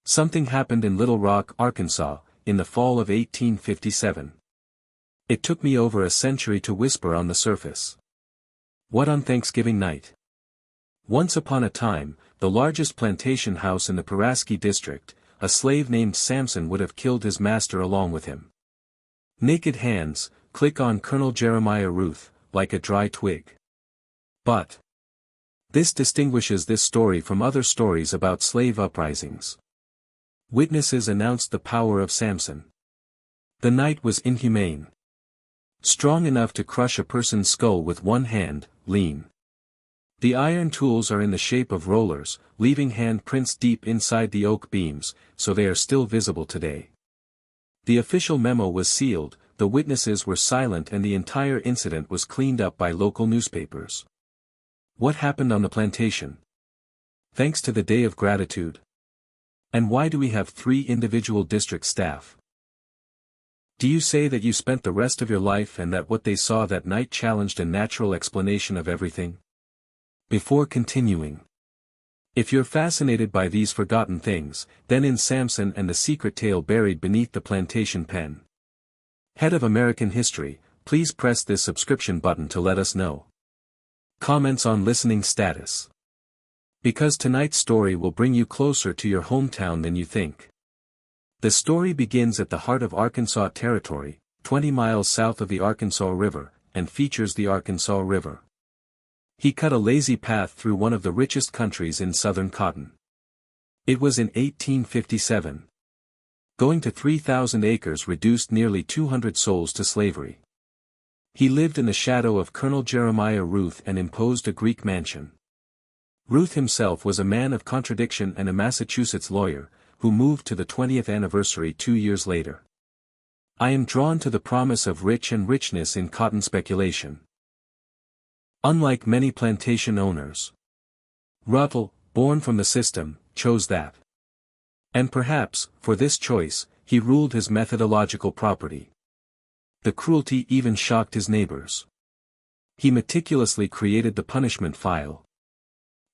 Something happened in Little Rock, Arkansas, in the fall of 1857. It took me over a century to whisper on the surface. What on Thanksgiving night? Once upon a time, the largest plantation house in the Pulaski district, a slave named Samson would have killed his master along with him. Naked hands, click on Colonel Jeremiah Ruth, like a dry twig. But this distinguishes this story from other stories about slave uprisings. Witnesses announced the power of Samson. The knight was inhumane. Strong enough to crush a person's skull with one hand, lean. The iron tools are in the shape of rollers, leaving hand prints deep inside the oak beams, so they are still visible today. The official memo was sealed, the witnesses were silent, and the entire incident was cleaned up by local newspapers. What happened on the plantation? Thanks to the Day of Gratitude. And why do we have 3 individual district staff? Do you say that you spent the rest of your life and that what they saw that night challenged a natural explanation of everything? Before continuing, if you're fascinated by these forgotten things, then in Samson and the secret tale buried beneath the plantation pen. Head of American History, please press this subscription button to let us know. Comments on listening status. Because tonight's story will bring you closer to your hometown than you think. The story begins at the heart of Arkansas Territory, 20 miles south of the Arkansas River, and features the Arkansas River. He cut a lazy path through one of the richest countries in southern cotton. It was in 1857. Going to 3,000 acres reduced nearly 200 souls to slavery. He lived in the shadow of Colonel Jeremiah Ruth and imposed a Greek mansion. Ruth himself was a man of contradiction and a Massachusetts lawyer, who moved to the 20th anniversary 2 years later. I am drawn to the promise of richness in cotton speculation. Unlike many plantation owners, Revolt, born from the system, chose that. And perhaps, for this choice, he ruled his methodological property. The cruelty even shocked his neighbors. He meticulously created the punishment file.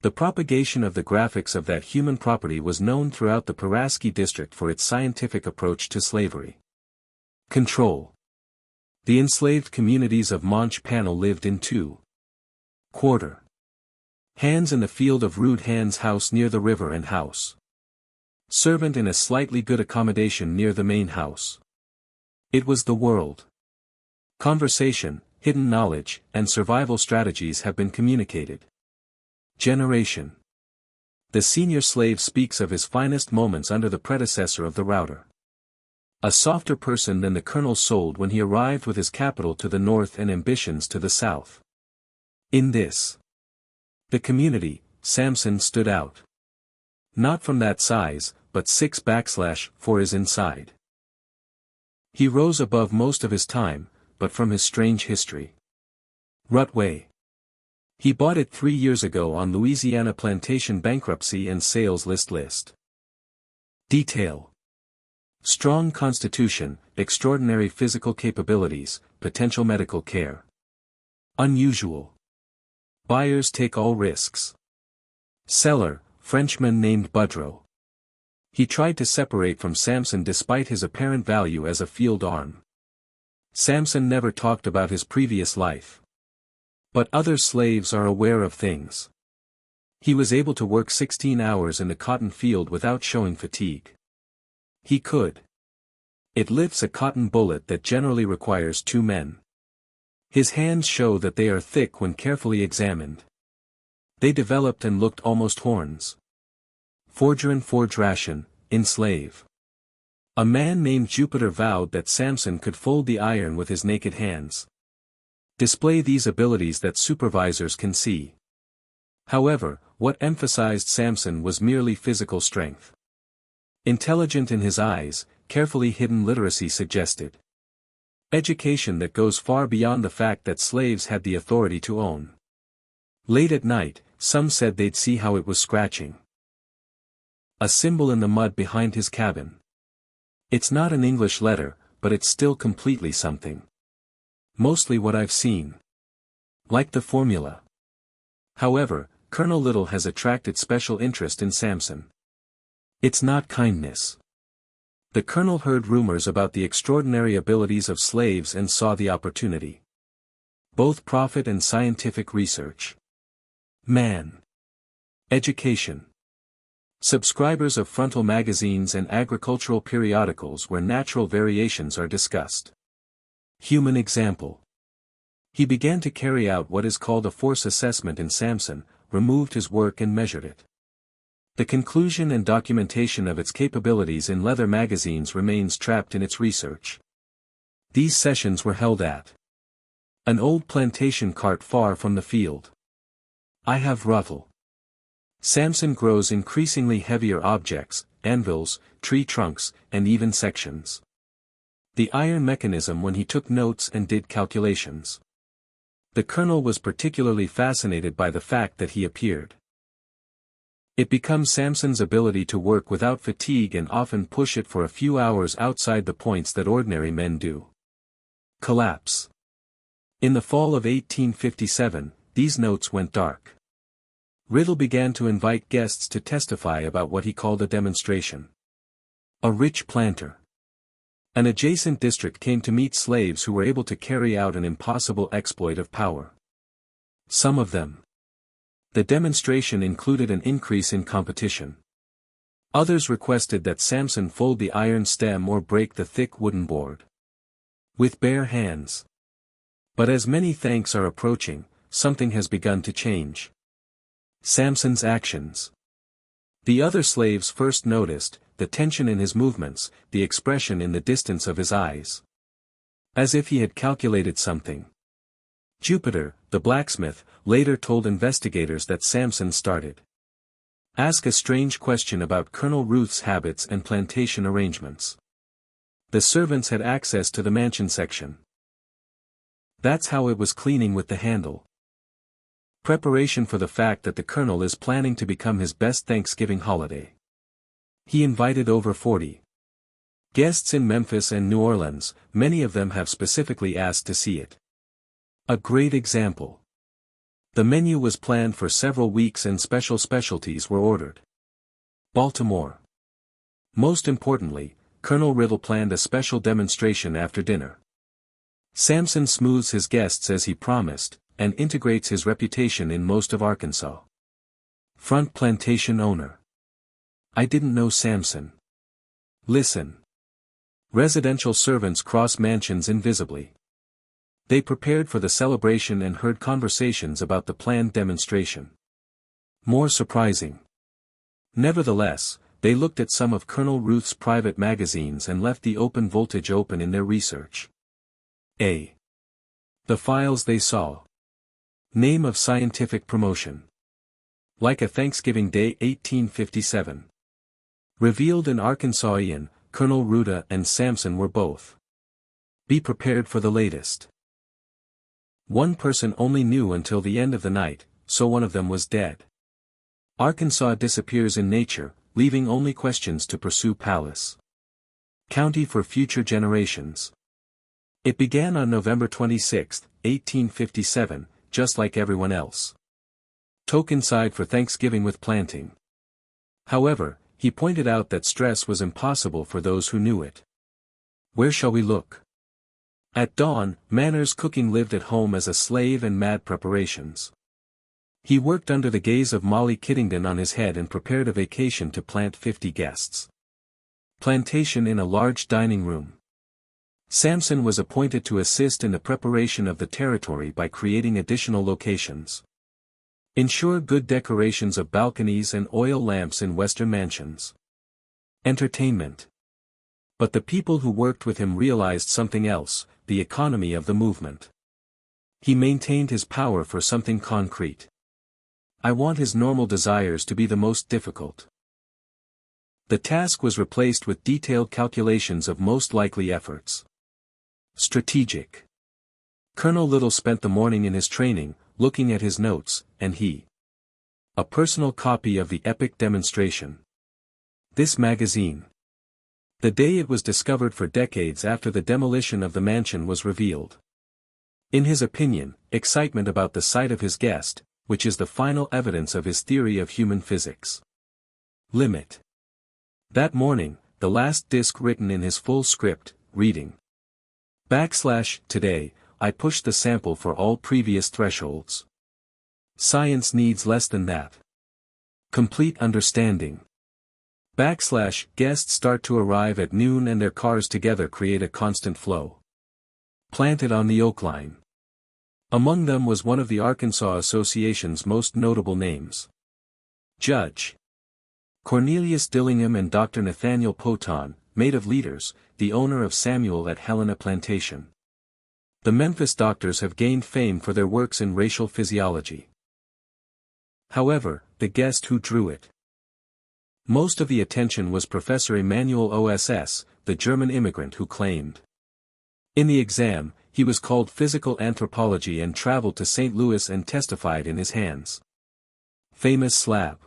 The propagation of the graphics of that human property was known throughout the Pulaski district for its scientific approach to slavery. Control. The enslaved communities of Monch Panel lived in 2. Hands in the field of Rude Hand's house near the river and house. Servant in a slightly good accommodation near the main house. It was the world. Conversation, hidden knowledge, and survival strategies have been communicated. Generation. The senior slave speaks of his finest moments under the predecessor of the router. A softer person than the colonel sold when he arrived with his capital to the north and ambitions to the south. In this, the community, Samson stood out. Not from that size, but 6/4 is inside. He rose above most of his time, but from his strange history. Rutway. He bought it 3 years ago on Louisiana plantation bankruptcy and sales list. Detail. Strong constitution, extraordinary physical capabilities, potential medical care. Unusual. Buyers take all risks. Seller, Frenchman named Boudreau. He tried to separate from Samson despite his apparent value as a field arm. Samson never talked about his previous life. But other slaves are aware of things. He was able to work 16 hours in the cotton field without showing fatigue. He could. It lifts a cotton bullet that generally requires 2 men. His hands show that they are thick when carefully examined. They developed and looked almost horns. Forger and forge ration, enslave. A man named Jupiter vowed that Samson could fold the iron with his naked hands. Display these abilities that supervisors can see. However, what emphasized Samson was merely physical strength. Intelligent in his eyes, carefully hidden literacy suggested. Education that goes far beyond the fact that slaves had the authority to own. Late at night, some said they'd see how it was scratching. A symbol in the mud behind his cabin. It's not an English letter, but it's still completely something. Mostly what I've seen. Like the formula. However, Colonel Little has attracted special interest in Samson. It's not kindness. The colonel heard rumors about the extraordinary abilities of slaves and saw the opportunity. Both profit and scientific research. Man. Education. Subscribers of frontal magazines and agricultural periodicals where natural variations are discussed. Human example. He began to carry out what is called a force assessment in Samson, removed his work and measured it. The conclusion and documentation of its capabilities in leather magazines remains trapped in its research. These sessions were held at an old plantation cart far from the field. I have Revolt. Samson grows increasingly heavier objects, anvils, tree trunks, and even sections. The iron mechanism when he took notes and did calculations. The colonel was particularly fascinated by the fact that he appeared. It becomes Samson's ability to work without fatigue and often push it for a few hours outside the points that ordinary men do. Collapse. In the fall of 1857, these notes went dark. Riddle began to invite guests to testify about what he called a demonstration. A rich planter. An adjacent district came to meet slaves who were able to carry out an impossible exploit of power. Some of them. The demonstration included an increase in competition. Others requested that Samson fold the iron stem or break the thick wooden board. With bare hands. But as many thanks are approaching, something has begun to change. Samson's actions. The other slaves first noticed the tension in his movements, the expression in the distance of his eyes. As if he had calculated something. Jupiter, the blacksmith, later told investigators that Samson started. Ask a strange question about Colonel Ruth's habits and plantation arrangements. The servants had access to the mansion section. That's how it was cleaning with the handle. Preparation for the fact that the colonel is planning to become his best Thanksgiving holiday. He invited over 40 guests in Memphis and New Orleans, many of them have specifically asked to see it. A great example. The menu was planned for several weeks and specialties were ordered. Baltimore. Most importantly, Colonel Riddle planned a special demonstration after dinner. Samson smooths his guests as he promised, and integrates his reputation in most of Arkansas. Front plantation owner. I didn't know Samson. Listen. Residential servants cross mansions invisibly. They prepared for the celebration and heard conversations about the planned demonstration. More surprising. Nevertheless, they looked at some of Colonel Ruth's private magazines and left the open voltage open in their research. A. The files they saw. Name of scientific promotion. Like a Thanksgiving Day 1857. Revealed in Arkansas. Ian, Colonel Ruta and Samson were both. Be prepared for the latest. One person only knew until the end of the night, so one of them was dead. Arkansas disappears in nature, leaving only questions to pursue Palace County for future generations. It began on November 26, 1857, just like everyone else. Took inside for Thanksgiving with planting. However, he pointed out that stress was impossible for those who knew it. Where shall we look? At dawn, Manners Cooking lived at home as a slave and mad preparations. He worked under the gaze of Molly Kiddington on his head and prepared a vacation to plant 50 guests. Plantation in a large dining room. Samson was appointed to assist in the preparation of the territory by creating additional locations. Ensure good decorations of balconies and oil lamps in Western mansions. Entertainment. But the people who worked with him realized something else, the economy of the movement. He maintained his power for something concrete. I want his normal desires to be the most difficult. The task was replaced with detailed calculations of most likely efforts. Strategic. Colonel Little spent the morning in his training, looking at his notes, and a personal copy of the epic demonstration. This magazine. The day it was discovered for decades after the demolition of the mansion was revealed. In his opinion, excitement about the sight of his guest, which is the final evidence of his theory of human physics. Limit. That morning, the last disc written in his full script, reading. Today, I pushed the sample for all previous thresholds. Science needs less than that. Complete understanding. Guests start to arrive at noon and their cars together create a constant flow. Planted on the Oak Line. Among them was one of the Arkansas Association's most notable names. Judge Cornelius Dillingham and Dr. Nathaniel Poton, mate of leaders, the owner of Samuel at Helena Plantation. The Memphis doctors have gained fame for their works in racial physiology. However, the guest who drew it. Most of the attention was Professor Emanuel Oss, the German immigrant who claimed. In the exam, he was called physical anthropology and traveled to St. Louis and testified in his hands. Famous slab.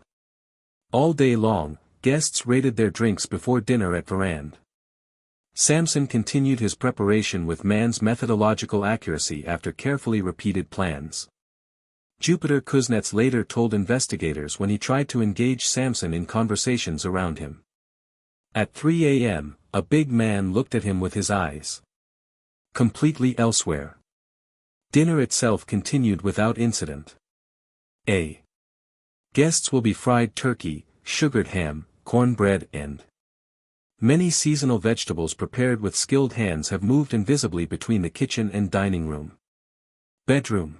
All day long, guests rated their drinks before dinner at Verand. Samson continued his preparation with man's methodological accuracy after carefully repeated plans. Jupiter Kuznets later told investigators when he tried to engage Samson in conversations around him. At 3 a.m., a big man looked at him with his eyes completely elsewhere. Dinner itself continued without incident. Guests will be fried turkey, sugared ham, cornbread and many seasonal vegetables prepared with skilled hands have moved invisibly between the kitchen and dining room. Bedroom.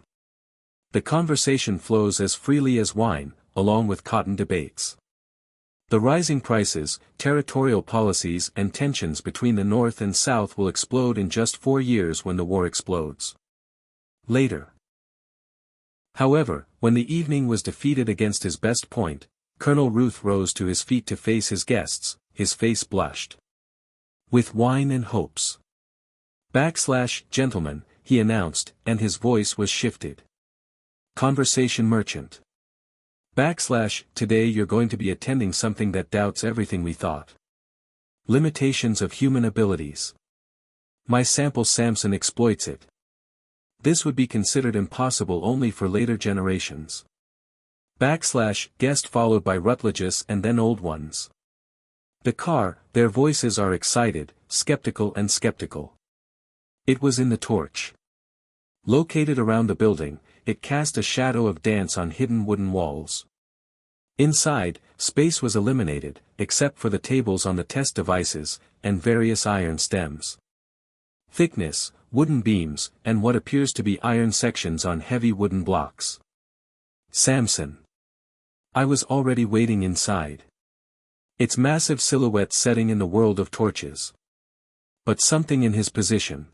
The conversation flows as freely as wine, along with cotton debates. The rising prices, territorial policies and tensions between the North and South will explode in just 4 years when the war explodes. Later. However, when the evening was defeated against his best point, Colonel Ruth rose to his feet to face his guests, his face blushed. With wine and hopes. Gentlemen, he announced, and his voice was shifted. Conversation merchant. Today you're going to be attending something that doubts everything we thought. Limitations of human abilities. My sample Samson exploits it. This would be considered impossible only for later generations. Guest followed by Rutledges and then old ones. The car, their voices are excited, skeptical and skeptical. It was in the torch. Located around the building, it cast a shadow of dance on hidden wooden walls. Inside, space was eliminated, except for the tables on the test devices, and various iron stems. Thickness, wooden beams, and what appears to be iron sections on heavy wooden blocks. Samson. I was already waiting inside. Its massive silhouette setting in the world of torches. But something in his position.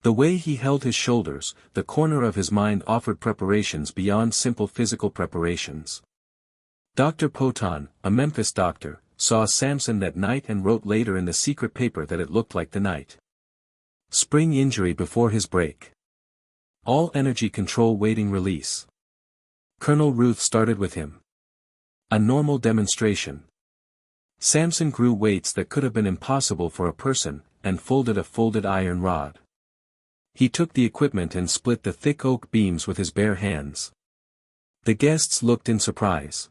The way he held his shoulders, the corner of his mind offered preparations beyond simple physical preparations. Dr. Poton, a Memphis doctor, saw Samson that night and wrote later in the secret paper that it looked like the night. Spring injury before his break. All energy control waiting release. Colonel Ruth started with him. A normal demonstration. Samson grew weights that could have been impossible for a person, and folded a folded iron rod. He took the equipment and split the thick oak beams with his bare hands. The guests looked in surprise.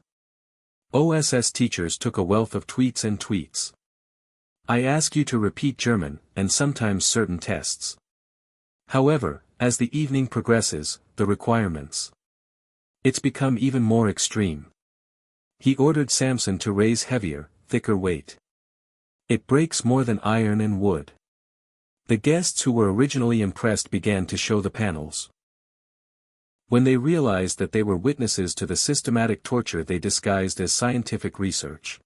OSS teachers took a wealth of tweets and tweets. I ask you to repeat German, and sometimes certain tests. However, as the evening progresses, the requirements. It's become even more extreme. He ordered Samson to raise heavier, thicker weight. It breaks more than iron and wood. The guests who were originally impressed began to show the panels. When they realized that they were witnesses to the systematic torture they disguised as scientific research.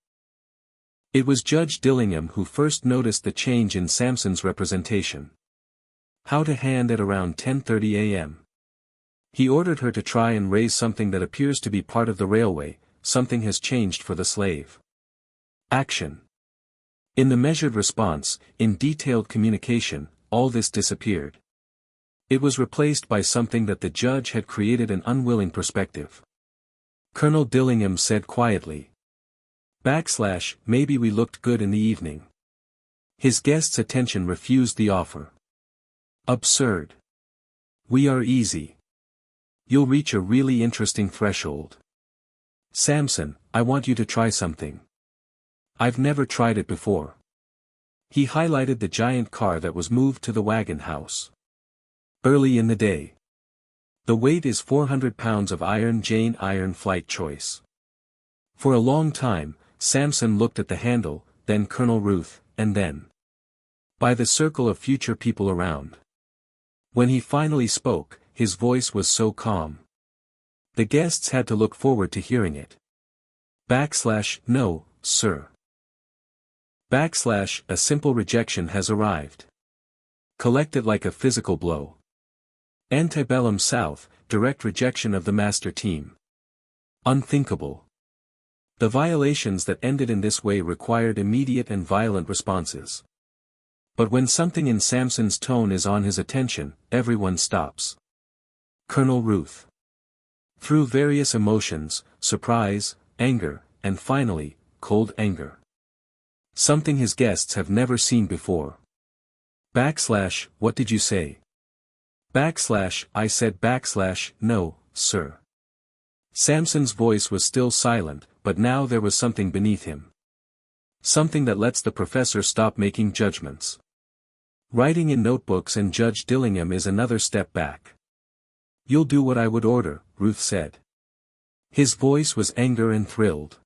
It was Judge Dillingham who first noticed the change in Samson's representation. How to hand at around 10:30 a.m. He ordered her to try and raise something that appears to be part of the railway. Something has changed for the slave. Action. In the measured response, in detailed communication, all this disappeared. It was replaced by something that the judge had created an unwilling perspective. Colonel Dillingham said quietly. Maybe we looked good in the evening. His guest's attention refused the offer. Absurd. We are easy. You'll reach a really interesting threshold. Samson, I want you to try something. I've never tried it before. He highlighted the giant car that was moved to the wagon house. Early in the day. The weight is 400 pounds of iron Jane iron flight choice. For a long time, Samson looked at the handle, then Colonel Ruth, and then by the circle of future people around. When he finally spoke, his voice was so calm. The guests had to look forward to hearing it. No, sir. A simple rejection has arrived. Collect it like a physical blow. Antebellum South, direct rejection of the master team. Unthinkable. The violations that ended in this way required immediate and violent responses. But when something in Samson's tone is on his attention, everyone stops. Colonel Ruth. Through various emotions, surprise, anger, and finally, cold anger. Something his guests have never seen before. What did you say? I said no, sir. Samson's voice was still silent, but now there was something beneath him. Something that lets the professor stop making judgments. Writing in notebooks and Judge Dillingham is another step back. You'll do what I would order, Ruth said. His voice was anger and thrilled.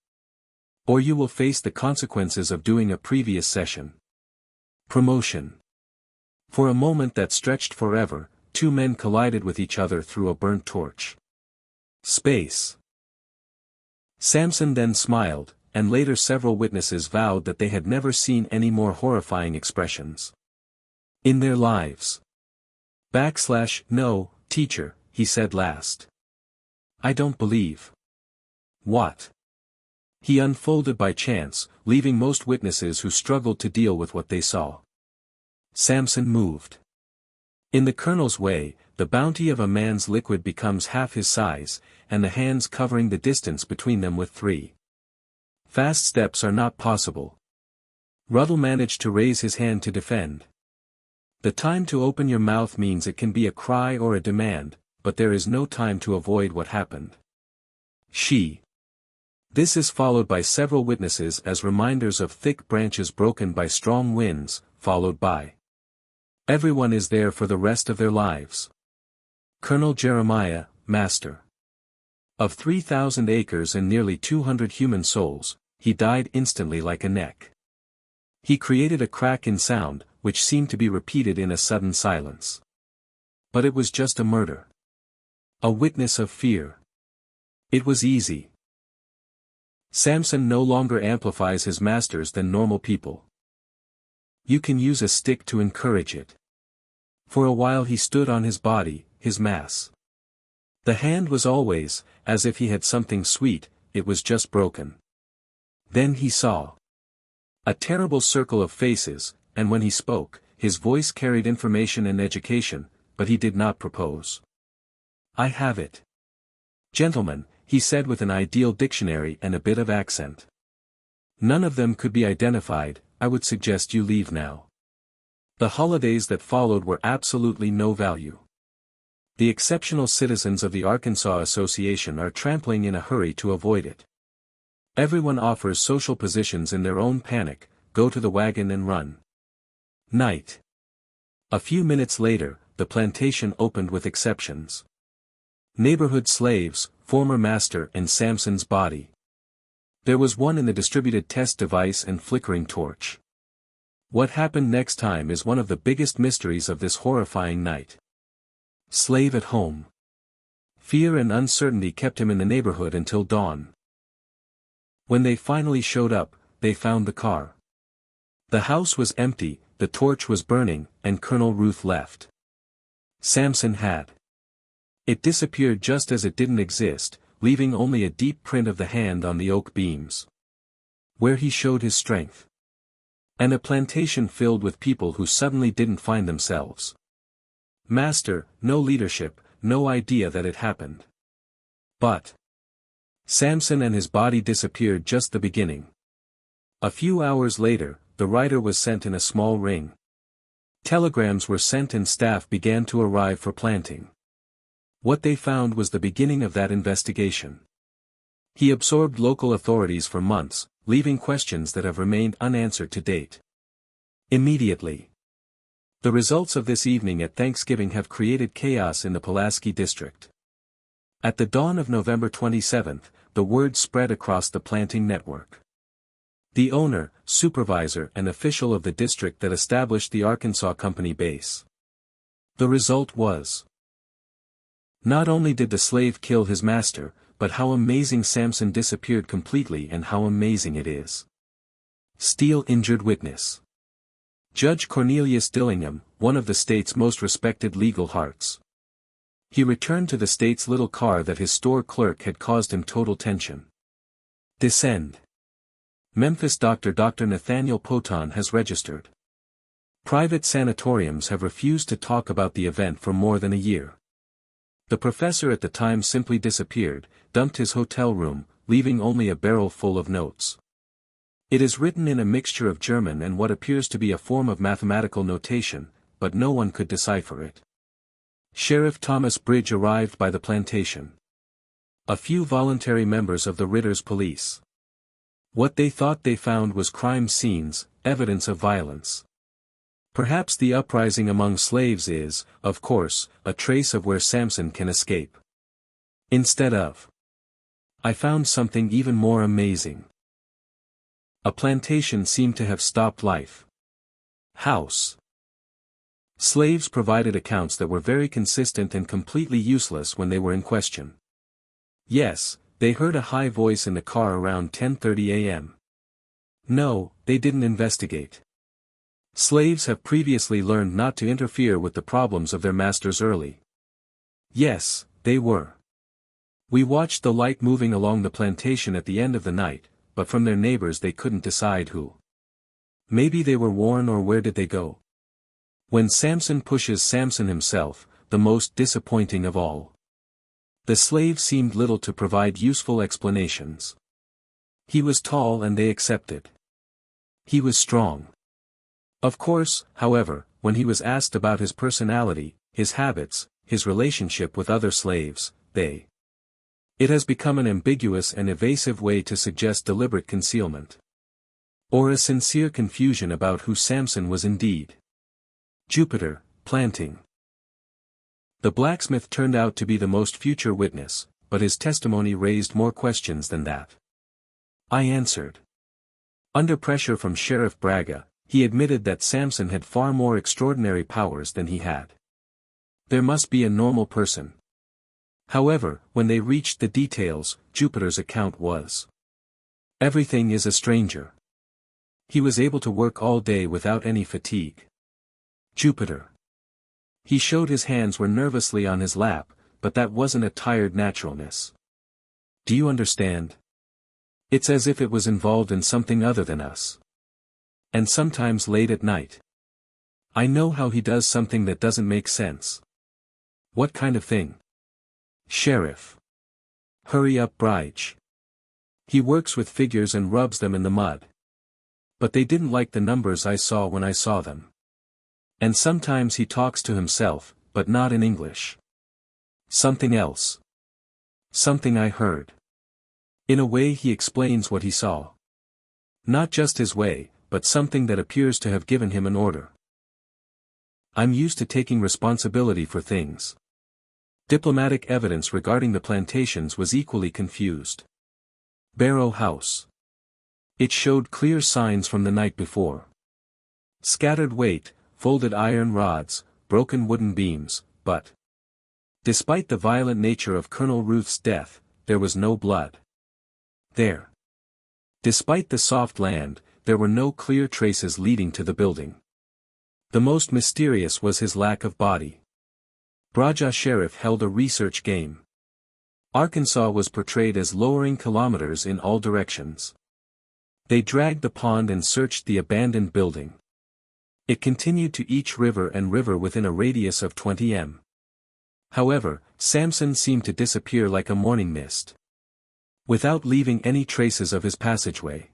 Or you will face the consequences of doing a previous session. Promotion. For a moment that stretched forever, two men collided with each other through a burnt torch. Space. Samson then smiled, and later several witnesses vowed that they had never seen any more horrifying expressions in their lives. No, teacher, he said last. I don't believe. What? He unfolded by chance, leaving most witnesses who struggled to deal with what they saw. Samson moved. In the colonel's way, the bounty of a man's liquid becomes half his size, and the hands covering the distance between them with 3 fast steps are not possible. Ruddle managed to raise his hand to defend. The time to open your mouth means it can be a cry or a demand, but there is no time to avoid what happened. This is followed by several witnesses as reminders of thick branches broken by strong winds, followed by everyone is there for the rest of their lives. Colonel Jeremiah, master of 3,000 acres and nearly 200 human souls, he died instantly like a neck. He created a crack in sound, which seemed to be repeated in a sudden silence. But it was just a murder. A witness of fear. It was easy. Samson no longer amplifies his masters than normal people. You can use a stick to encourage it. For a while he stood on his body, his mass. The hand was always, as if he had something sweet, it was just broken. Then he saw a terrible circle of faces, and when he spoke, his voice carried information and education, but he did not propose. I have it. Gentlemen, he said with an ideal dictionary and a bit of accent. None of them could be identified, I would suggest you leave now. The holidays that followed were absolutely no value. The exceptional citizens of the Arkansas Association are trampling in a hurry to avoid it. Everyone offers social positions in their own panic, go to the wagon and run. Night. A few minutes later, the plantation opened with exceptions. Neighborhood slaves, former master and Samson's body. There was one in the distributed test device and flickering torch. What happened next time is one of the biggest mysteries of this horrifying night. Slave at home. Fear and uncertainty kept him in the neighborhood until dawn. When they finally showed up, they found the car. The house was empty, the torch was burning, and Colonel Ruth left. Samson had. It disappeared just as it didn't exist, leaving only a deep print of the hand on the oak beams. Where he showed his strength. And a plantation filled with people who suddenly didn't find themselves. Master, no leadership, no idea that it happened. But Samson and his body disappeared just the beginning. A few hours later, the writer was sent in a small ring. Telegrams were sent and staff began to arrive for planting. What they found was the beginning of that investigation. He absorbed local authorities for months, leaving questions that have remained unanswered to date. Immediately. The results of this evening at Thanksgiving have created chaos in the Pulaski district. At the dawn of November 27, the word spread across the planting network. The owner, supervisor and official of the district that established the Arkansas Company base. The result was: not only did the slave kill his master, but how amazing Samson disappeared completely and how amazing it is. Steele injured witness. Judge Cornelius Dillingham, one of the state's most respected legal hearts. He returned to the state's little car that his store clerk had caused him total tension. Descend. Memphis Dr. Nathaniel Poton has registered. Private sanatoriums have refused to talk about the event for more than a year. The professor at the time simply disappeared, dumped his hotel room, leaving only a barrel full of notes. It is written in a mixture of German and what appears to be a form of mathematical notation, but no one could decipher it. Sheriff Thomas Bridge arrived by the plantation. A few voluntary members of the Ritter's police. What they thought they found was crime scenes, evidence of violence. Perhaps the uprising among slaves is, of course, a trace of where Samson can escape. Instead of. I found something even more amazing. A plantation seemed to have stopped life. House. Slaves provided accounts that were very consistent and completely useless when they were in question. Yes, they heard a high voice in the car around 10:30 a.m. No, they didn't investigate. Slaves have previously learned not to interfere with the problems of their masters early. Yes, they were. We watched the light moving along the plantation at the end of the night, but from their neighbors they couldn't decide who. Maybe they were worn, or where did they go? When Samson pushes Samson himself, the most disappointing of all. The slave seemed little to provide useful explanations. He was tall and they accepted. He was strong. Of course, however, when he was asked about his personality, his habits, his relationship with other slaves, it has become an ambiguous and evasive way to suggest deliberate concealment. Or a sincere confusion about who Samson was indeed. Jupiter, planting. The blacksmith turned out to be the most future witness, but his testimony raised more questions than that. I answered. Under pressure from Sheriff Braga, he admitted that Samson had far more extraordinary powers than he had. There must be a normal person. However, when they reached the details, Jupiter's account was: everything is a stranger. He was able to work all day without any fatigue. Jupiter. He showed his hands were nervously on his lap, but that wasn't a tired naturalness. Do you understand? It's as if it was involved in something other than us. And sometimes late at night. I know how he does something that doesn't make sense. What kind of thing? Sheriff. Hurry up, Bridge. He works with figures and rubs them in the mud. But they didn't like the numbers I saw when I saw them. And sometimes he talks to himself, but not in English. Something else. Something I heard. In a way he explains what he saw. Not just his way, but something that appears to have given him an order. I'm used to taking responsibility for things. Diplomatic evidence regarding the plantations was equally confused. Barrow House. It showed clear signs from the night before. Scattered weight, folded iron rods, broken wooden beams, but despite the violent nature of Colonel Ruth's death, there was no blood. There. Despite the soft land, there were no clear traces leading to the building. The most mysterious was his lack of body. Braga Sheriff held a research game. Arkansas was portrayed as lowering kilometers in all directions. They dragged the pond and searched the abandoned building. It continued to each river and river within a radius of 20 m. However, Samson seemed to disappear like a morning mist. Without leaving any traces of his passageway.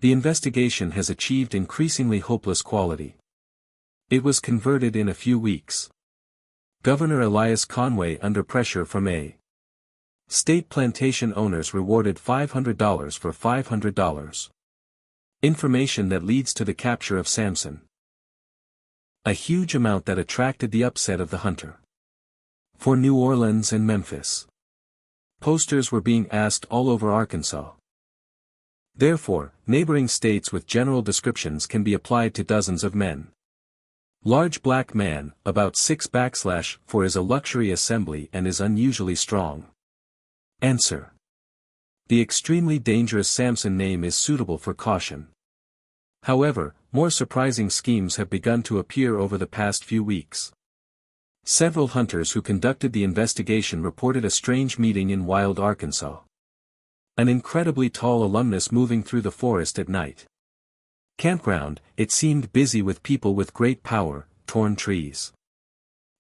The investigation has achieved increasingly hopeless quality. It was converted in a few weeks. Governor Elias Conway under pressure from a State plantation owners rewarded $500 for $500. Information that leads to the capture of Samson. A huge amount that attracted the upset of the hunter. For New Orleans and Memphis. Posters were being asked all over Arkansas. Therefore, neighboring states with general descriptions can be applied to dozens of men. Large black man, about 6/4 is a luxury assembly and is unusually strong. Answer. The extremely dangerous Samson name is suitable for caution. However, more surprising schemes have begun to appear over the past few weeks. Several hunters who conducted the investigation reported a strange meeting in Wild, Arkansas. An incredibly tall alumnus moving through the forest at night. Campground, it seemed busy with people with great power, torn trees.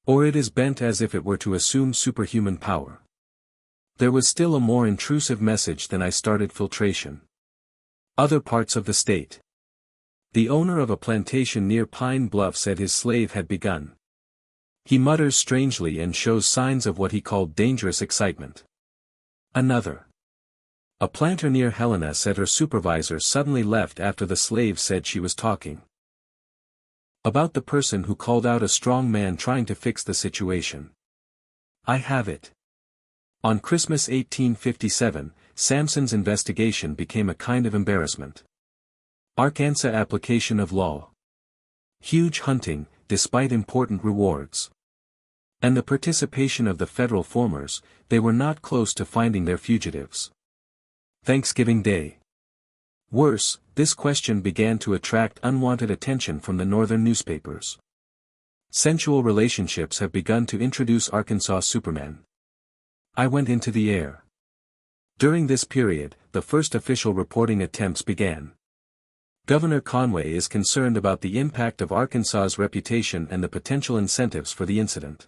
Or it is bent as if it were to assume superhuman power. There was still a more intrusive message than I started filtration. Other parts of the state. The owner of a plantation near Pine Bluff said his slave had begun. He mutters strangely and shows signs of what he called dangerous excitement. Another. A planter near Helena said her supervisor suddenly left after the slave said she was talking. About the person who called out a strong man trying to fix the situation. I have it. On Christmas 1857, Samson's investigation became a kind of embarrassment. Arkansas application of law. Huge hunting, despite important rewards. And the participation of the federal formers, they were not close to finding their fugitives. Thanksgiving Day. Worse, this question began to attract unwanted attention from the northern newspapers. Sensual relationships have begun to introduce Arkansas supermen. I went into the air. During this period, the first official reporting attempts began. Governor Conway is concerned about the impact of Arkansas's reputation and the potential incentives for the incident.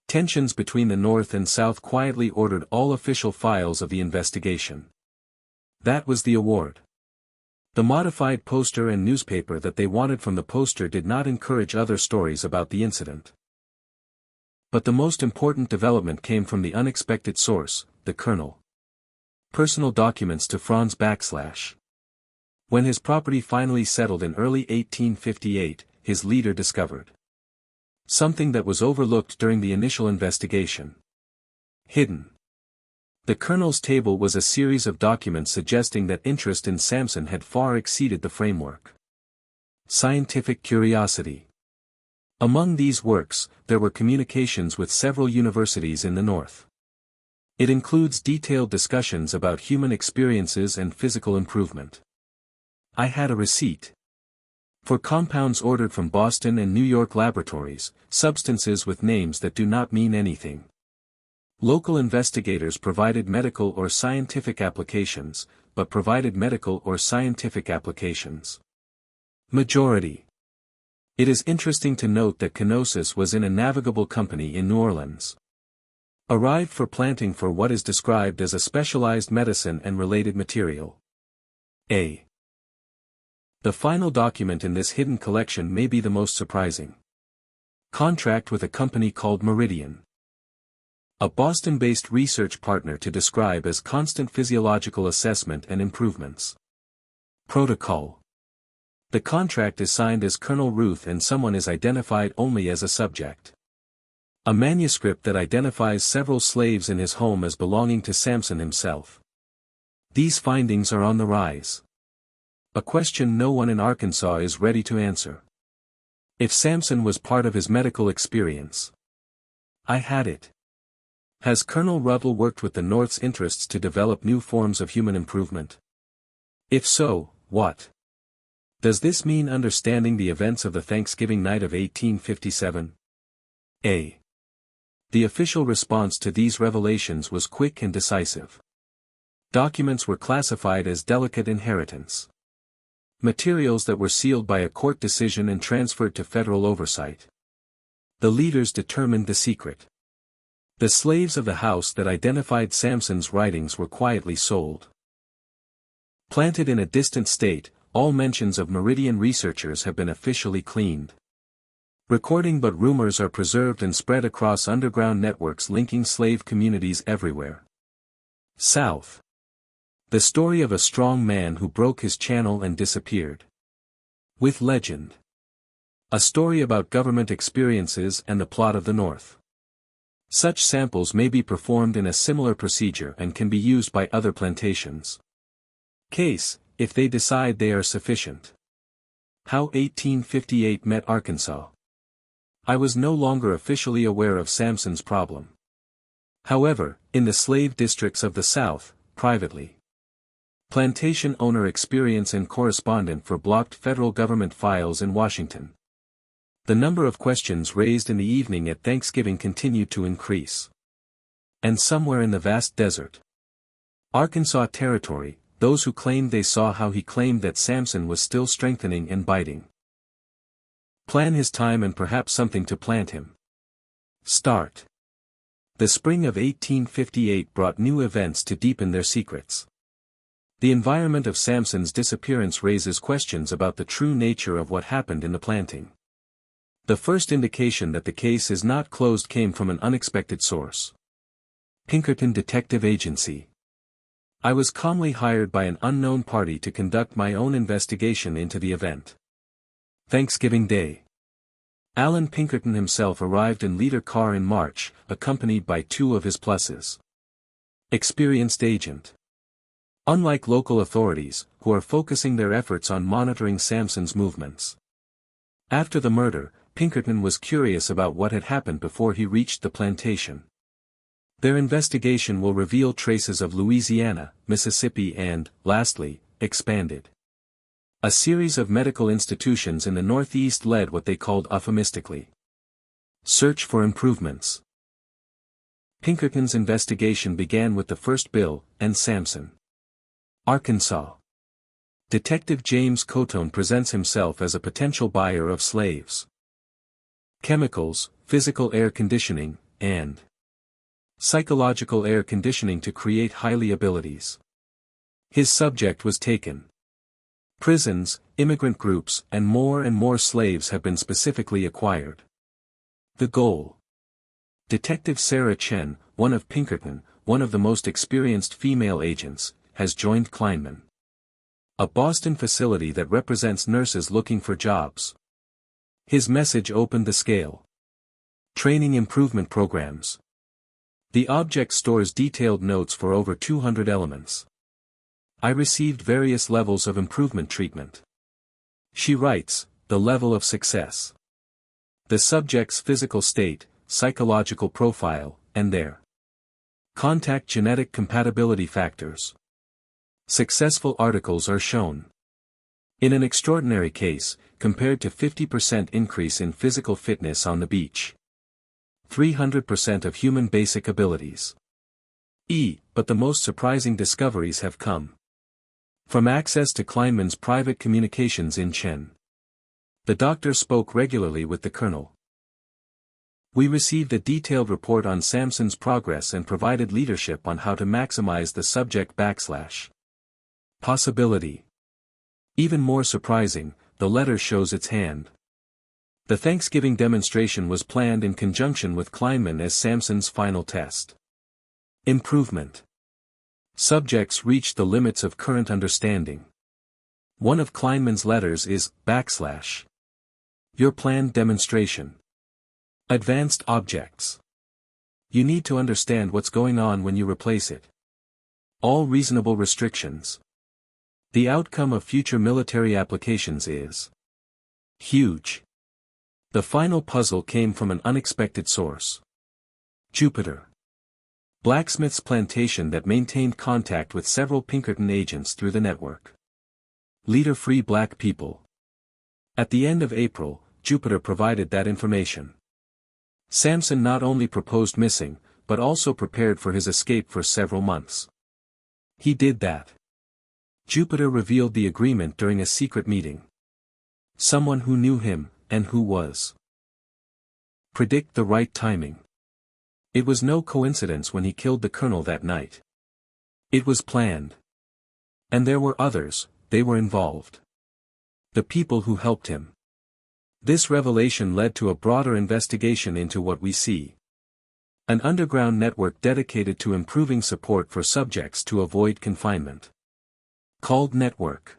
Tensions between the North and South quietly ordered all official files of the investigation. That was the award. The modified poster and newspaper that they wanted from the poster did not encourage other stories about the incident. But the most important development came from the unexpected source, the Colonel. Personal documents to Franz / When his property finally settled in early 1858, his leader discovered something that was overlooked during the initial investigation. Hidden. The Colonel's table was a series of documents suggesting that interest in Samson had far exceeded the framework. Scientific curiosity. Among these works, there were communications with several universities in the North. It includes detailed discussions about human experiences and physical improvement. I had a receipt. For compounds ordered from Boston and New York laboratories, substances with names that do not mean anything. Local investigators provided medical or scientific applications, but provided medical or scientific applications. Majority. It is interesting to note that Kenosis was in a navigable company in New Orleans. Arrived for planting for what is described as a specialized medicine and related material. A. The final document in this hidden collection may be the most surprising. Contract with a company called Meridian. A Boston-based research partner to describe as constant physiological assessment and improvements. Protocol. The contract is signed as Colonel Ruth and someone is identified only as a subject. A manuscript that identifies several slaves in his home as belonging to Samson himself. These findings are on the rise. A question no one in Arkansas is ready to answer. If Samson was part of his medical experience. I had it. Has Colonel Revolt worked with the North's interests to develop new forms of human improvement? If so, what? Does this mean understanding the events of the Thanksgiving night of 1857? A. The official response to these revelations was quick and decisive. Documents were classified as delicate inheritance. Materials that were sealed by a court decision and transferred to federal oversight. The leaders determined the secret. The slaves of the house that identified Samson's writings were quietly sold. Planted in a distant state, all mentions of Meridian researchers have been officially cleaned. Recording but rumors are preserved and spread across underground networks linking slave communities everywhere. South. The story of a strong man who broke his channel and disappeared. With legend. A story about government experiences and the plot of the North. Such samples may be performed in a similar procedure and can be used by other plantations. Case, if they decide they are sufficient. How 1858 met Arkansas. I was no longer officially aware of Samson's problem. However, in the slave districts of the South, privately. Plantation owner experience and correspondent for blocked federal government files in Washington. The number of questions raised in the evening at Thanksgiving continued to increase. And somewhere in the vast desert, Arkansas Territory, those who claimed they saw how he claimed that Samson was still strengthening and biting. Plan his time and perhaps something to plant him. Start. The spring of 1858 brought new events to deepen their secrets. The environment of Samson's disappearance raises questions about the true nature of what happened in the planting. The first indication that the case is not closed came from an unexpected source. Pinkerton Detective Agency. I was calmly hired by an unknown party to conduct my own investigation into the event. Thanksgiving Day. Alan Pinkerton himself arrived in leader car in March, accompanied by 2 of his pluses. Experienced agent. Unlike local authorities, who are focusing their efforts on monitoring Samson's movements. After the murder, Pinkerton was curious about what had happened before he reached the plantation. Their investigation will reveal traces of Louisiana, Mississippi and, lastly, expanded. A series of medical institutions in the Northeast led what they called euphemistically. Search for improvements. Pinkerton's investigation began with the first bill, and Samson. Arkansas. Detective James Cotone presents himself as a potential buyer of slaves. Chemicals, physical air conditioning, and psychological air conditioning to create highly abilities. His subject was taken. Prisons, immigrant groups, and more slaves have been specifically acquired. The goal. Detective Sarah Chen, one of Pinkerton, one of the most experienced female agents, has joined Kleinman. A Boston facility that represents nurses looking for jobs. His message opened the scale. Training improvement programs. The object stores detailed notes for over 200 elements. I received various levels of improvement treatment. She writes, the level of success. The subject's physical state, psychological profile, and their contact genetic compatibility factors. Successful articles are shown. In an extraordinary case, compared to 50% increase in physical fitness on the beach. 300% of human basic abilities. But the most surprising discoveries have come from access to Kleinman's private communications in Chen. The doctor spoke regularly with the colonel. We received a detailed report on Samson's progress and provided leadership on how to maximize the subject / possibility. Even more surprising, the letter shows its hand. The Thanksgiving demonstration was planned in conjunction with Kleinman as Samson's final test. Improvement. Subjects reached the limits of current understanding. One of Kleinman's letters is / your planned demonstration. Advanced objects. You need to understand what's going on when you replace it. All reasonable restrictions. The outcome of future military applications is huge. The final puzzle came from an unexpected source. Jupiter. Blacksmith's plantation that maintained contact with several Pinkerton agents through the network. Leader Free Black People. At the end of April, Jupiter provided that information. Samson not only proposed missing, but also prepared for his escape for several months. He did that. Jupiter revealed the agreement during a secret meeting. Someone who knew him, and who was. Predict the right timing. It was no coincidence when he killed the colonel that night. It was planned. And there were others, they were involved. The people who helped him. This revelation led to a broader investigation into what we see. An underground network dedicated to improving support for subjects to avoid confinement. Called Network.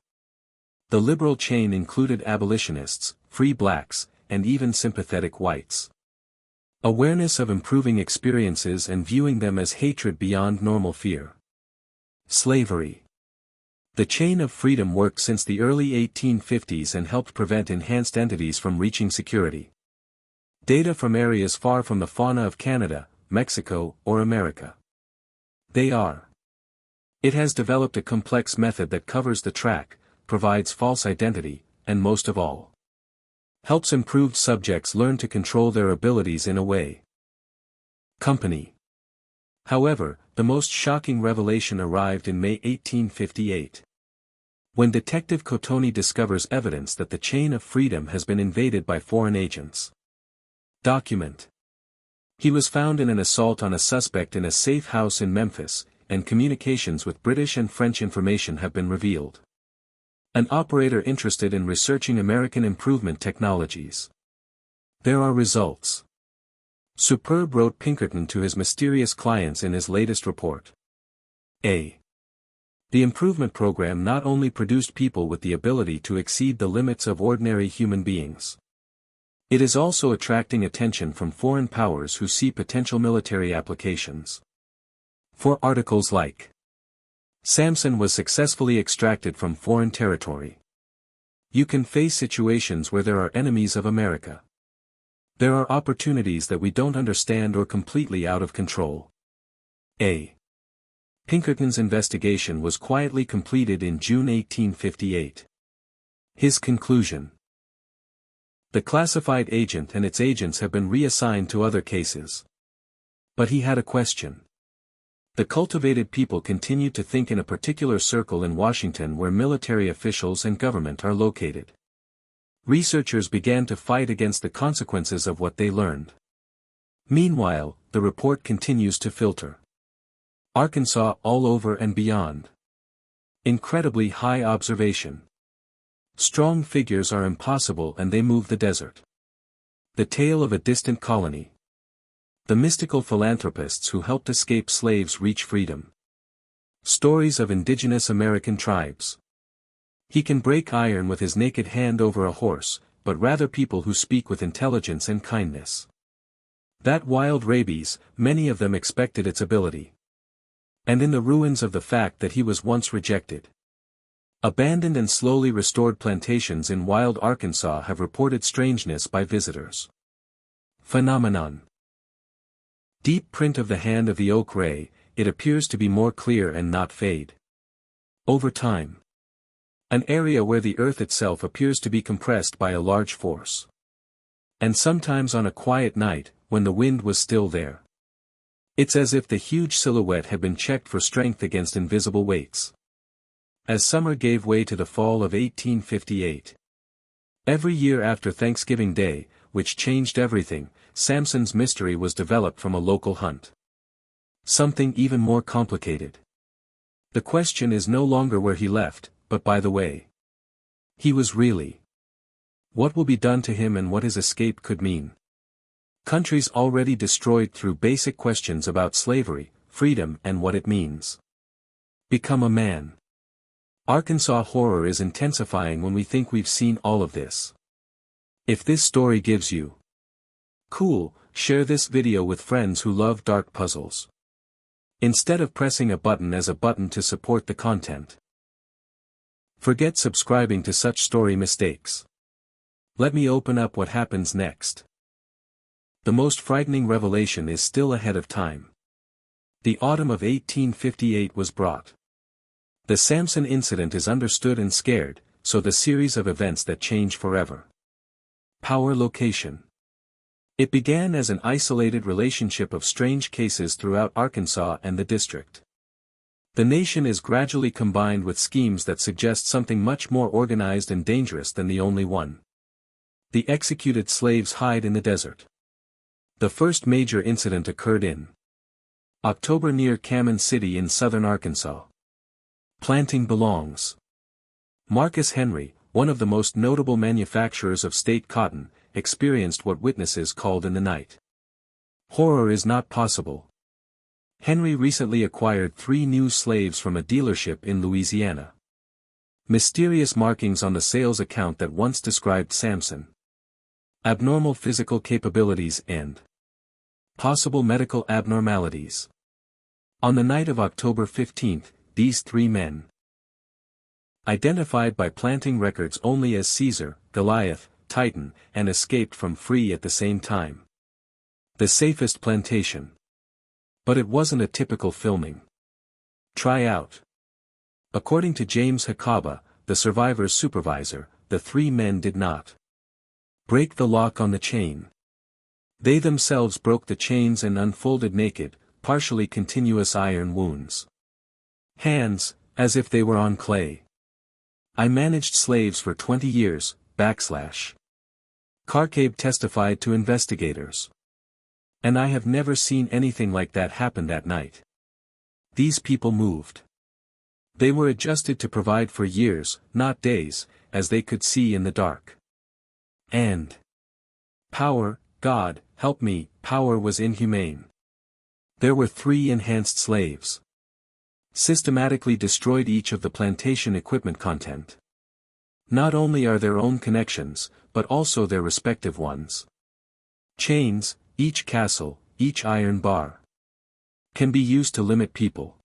The liberal chain included abolitionists, free blacks, and even sympathetic whites. Awareness of improving experiences and viewing them as hatred beyond normal fear. Slavery. The chain of freedom worked since the early 1850s and helped prevent enhanced entities from reaching security. Data from areas far from the fauna of Canada, Mexico, or America. They are. It has developed a complex method that covers the track, provides false identity, and most of all, helps improved subjects learn to control their abilities in a way. Company. However, the most shocking revelation arrived in May 1858. When Detective Cotoni discovers evidence that the chain of freedom has been invaded by foreign agents. Document. He was found in an assault on a suspect in a safe house in Memphis, and communications with British and French information have been revealed. An operator interested in researching American improvement technologies. There are results. Superb wrote Pinkerton to his mysterious clients in his latest report. A. The improvement program not only produced people with the ability to exceed the limits of ordinary human beings. It is also attracting attention from foreign powers who see potential military applications. For articles like Samson was successfully extracted from foreign territory. You can face situations where there are enemies of America. There are opportunities that we don't understand or completely out of control. A. Pinkerton's investigation was quietly completed in June 1858. His conclusion. The classified agent and its agents have been reassigned to other cases. But he had a question. The cultivated people continued to think in a particular circle in Washington where military officials and government are located. Researchers began to fight against the consequences of what they learned. Meanwhile, the report continues to filter. Arkansas all over and beyond. Incredibly high observation. Strong figures are impossible and they move the desert. The tale of a distant colony. The mystical philanthropists who helped escaped slaves reach freedom. Stories of indigenous American tribes. He can break iron with his naked hand over a horse, but rather people who speak with intelligence and kindness. That wild rabies, many of them expected its ability. And in the ruins of the fact that he was once rejected. Abandoned and slowly restored plantations in wild Arkansas have reported strangeness by visitors. Phenomenon. Deep print of the hand of the oak ray, it appears to be more clear and not fade. Over time. An area where the earth itself appears to be compressed by a large force. And sometimes on a quiet night, when the wind was still there. It's as if the huge silhouette had been checked for strength against invisible weights. As summer gave way to the fall of 1858. Every year after Thanksgiving Day, which changed everything, Samson's mystery was developed from a local hunt. Something even more complicated. The question is no longer where he left, but by the way. He was really. What will be done to him and what his escape could mean. Countries already destroyed through basic questions about slavery, freedom and what it means. Become a man. Arkansas horror is intensifying when we think we've seen all of this. If this story gives you cool, share this video with friends who love dark puzzles. Instead of pressing a button as a button to support the content. Forget subscribing to such story mistakes. Let me open up what happens next. The most frightening revelation is still ahead of time. The autumn of 1858 was brought. The Samson incident is understood and scared, so the series of events that change forever. Power location. It began as an isolated relationship of strange cases throughout Arkansas and the district. The nation is gradually combined with schemes that suggest something much more organized and dangerous than the only one. The executed slaves hide in the desert. The first major incident occurred in October near Cammon City in southern Arkansas. Planting belongs. Marcus Henry, one of the most notable manufacturers of state cotton, experienced what witnesses called in the night. Horror is not possible. Henry recently acquired 3 new slaves from a dealership in Louisiana. Mysterious markings on the sales account that once described Samson. Abnormal physical capabilities and possible medical abnormalities. On the night of October 15, these 3 men, identified by planting records only as Caesar, Goliath, Titan, and escaped from free at the same time. The safest plantation. But it wasn't a typical filming tryout. According to James Hakaba, the survivor's supervisor, the 3 men did not break the lock on the chain. They themselves broke the chains and unfolded naked, partially continuous iron wounds. Hands, as if they were on clay. I managed slaves for 20 years, Karkabe testified to investigators. And I have never seen anything like that happen that night. These people moved. They were adjusted to provide for years, not days, as they could see in the dark. And power, God, help me, power was inhumane. There were 3 enhanced slaves. Systematically destroyed each of the plantation equipment content. Not only are their own connections, but also their respective ones. Chains, each castle, each iron bar, can be used to limit people.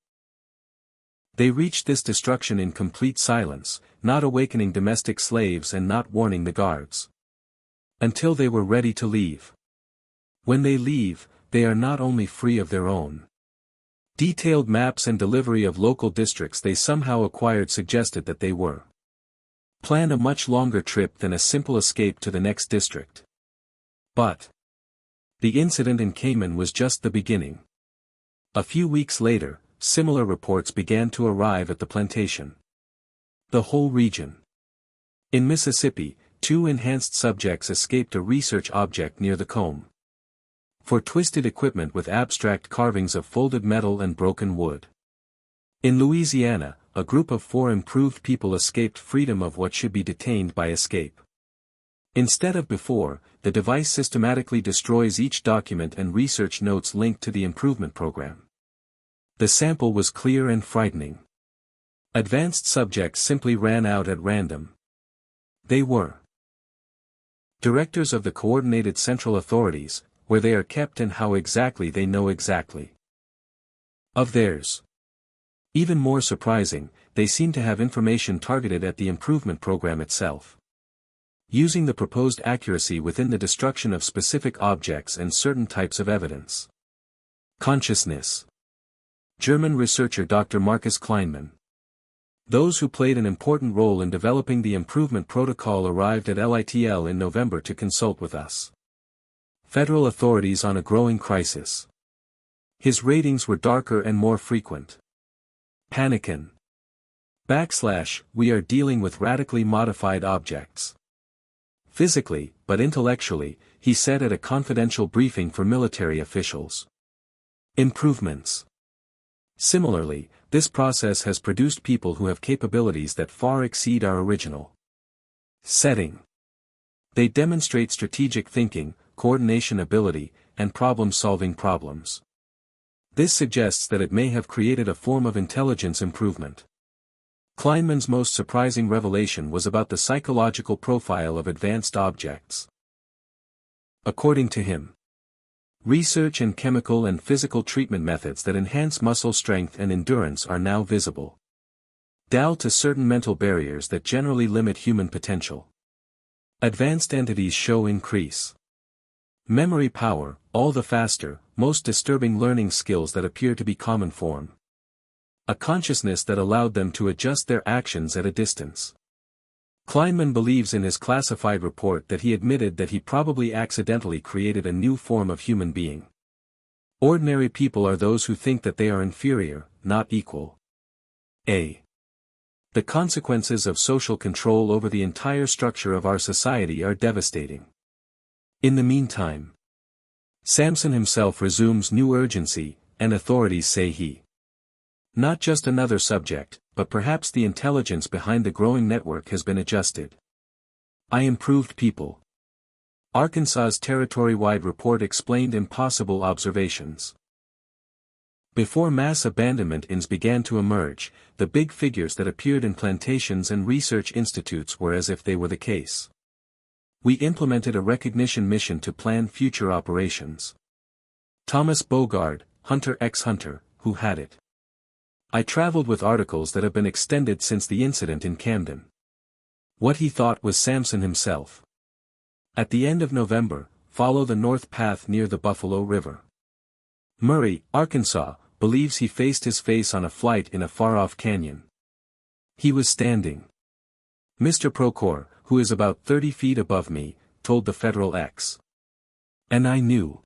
They reached this destruction in complete silence, not awakening domestic slaves and not warning the guards. Until they were ready to leave. When they leave, they are not only free of their own. Detailed maps and delivery of local districts they somehow acquired suggested that they were plan a much longer trip than a simple escape to the next district. But the incident in Cayman was just the beginning. A few weeks later, similar reports began to arrive at the plantation. The whole region. In Mississippi, 2 enhanced subjects escaped a research object near the comb. For twisted equipment with abstract carvings of folded metal and broken wood. In Louisiana, a group of 4 improved people escaped freedom of what should be detained by escape. Instead of before, the device systematically destroys each document and research notes linked to the improvement program. The sample was clear and frightening. Advanced subjects simply ran out at random. They were directors of the coordinated central authorities, where they are kept and how exactly they know exactly of theirs. Even more surprising, they seem to have information targeted at the improvement program itself. Using the proposed accuracy within the destruction of specific objects and certain types of evidence. Consciousness. German researcher Dr. Markus Kleinmann. Those who played an important role in developing the improvement protocol arrived at LITL in November to consult with us. Federal authorities on a growing crisis. His ratings were darker and more frequent. Panikin. / we are dealing with radically modified objects. Physically, but intellectually, he said at a confidential briefing for military officials. Improvements. Similarly, this process has produced people who have capabilities that far exceed our original setting. They demonstrate strategic thinking, coordination ability, and problem-solving problems. This suggests that it may have created a form of intelligence improvement. Kleinman's most surprising revelation was about the psychological profile of advanced objects. According to him, research and chemical and physical treatment methods that enhance muscle strength and endurance are now visible. Due to certain mental barriers that generally limit human potential. Advanced entities show increase memory power, all the faster, most disturbing learning skills that appear to be common form. A consciousness that allowed them to adjust their actions at a distance. Kleinman believes in his classified report that he admitted that he probably accidentally created a new form of human being. Ordinary people are those who think that they are inferior, not equal. A. The consequences of social control over the entire structure of our society are devastating. In the meantime, Samson himself resumes new urgency, and authorities say he not just another subject, but perhaps the intelligence behind the growing network has been adjusted. I improved people Arkansas's territory-wide report explained impossible observations. Before mass abandonment began to emerge, the big figures that appeared in plantations and research institutes were as if they were the case. We implemented a recognition mission to plan future operations. Thomas Bogard, Hunter x Hunter, who had it. I traveled with articles that have been extended since the incident in Camden. What he thought was Samson himself. At the end of November, follow the north path near the Buffalo River. Murray, Arkansas, believes he faced his face on a flight in a far-off canyon. He was standing. Mr. Procor, who is about 30 feet above me, told the Federal X. And I knew.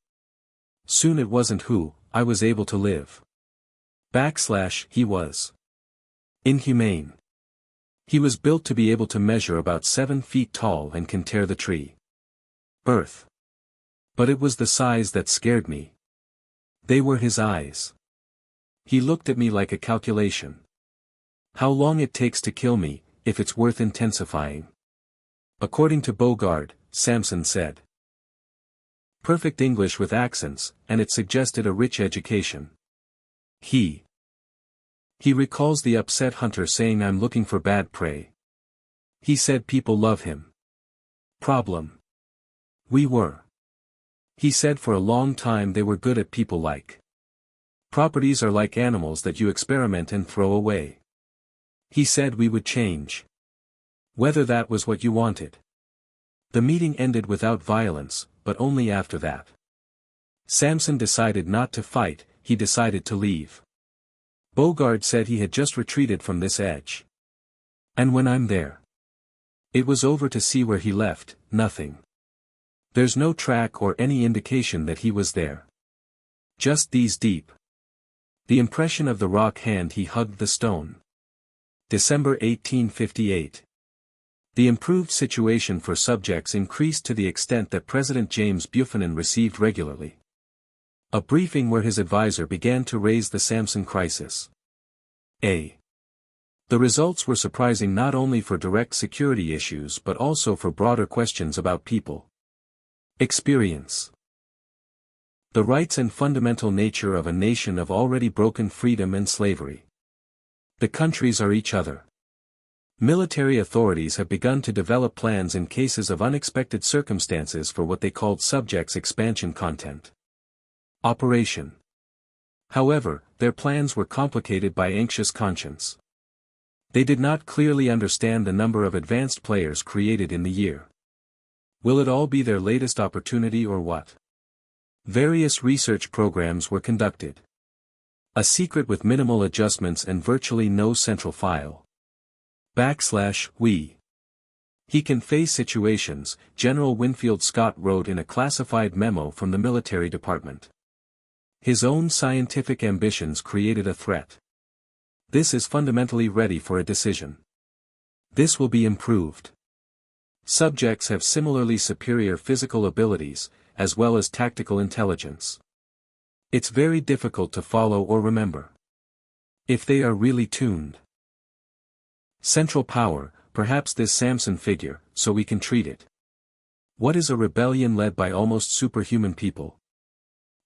Soon it wasn't who, I was able to live. He was inhumane. He was built to be able to measure about 7 feet tall and can tear the tree. Earth. But it was the size that scared me. They were his eyes. He looked at me like a calculation. How long it takes to kill me, if it's worth intensifying. According to Bogard, Samson said. Perfect English with accents, and it suggested a rich education. He recalls the upset hunter saying I'm looking for bad prey. He said people love him. Problem. We were. He said for a long time they were good at people like. Properties are like animals that you experiment and throw away. He said we would change. Whether that was what you wanted. The meeting ended without violence, but only after that. Samson decided not to fight, he decided to leave. Bogard said he had just retreated from this edge. And when I'm there. It was over to see where he left, nothing. There's no track or any indication that he was there. Just these deep. The impression of the rock hand he hugged the stone. December 1858. The improved situation for subjects increased to the extent that President James Buchanan received regularly. A briefing where his advisor began to raise the Samson crisis. The results were surprising not only for direct security issues but also for broader questions about people. Experience. The rights and fundamental nature of a nation of already broken freedom and slavery. The countries are each other. Military authorities have begun to develop plans in cases of unexpected circumstances for what they called subjects expansion content. Operation. However, their plans were complicated by anxious conscience. They did not clearly understand the number of advanced players created in the year. Will it all be their latest opportunity or what? Various research programs were conducted. A secret with minimal adjustments and virtually no central file. We. He can face situations, General Winfield Scott wrote in a classified memo from the military department. His own scientific ambitions created a threat. This is fundamentally ready for a decision. This will be improved. Subjects have similarly superior physical abilities, as well as tactical intelligence. It's very difficult to follow or remember. If they are really tuned. Central power, perhaps this Samson figure, so we can treat it. What is a rebellion led by almost superhuman people?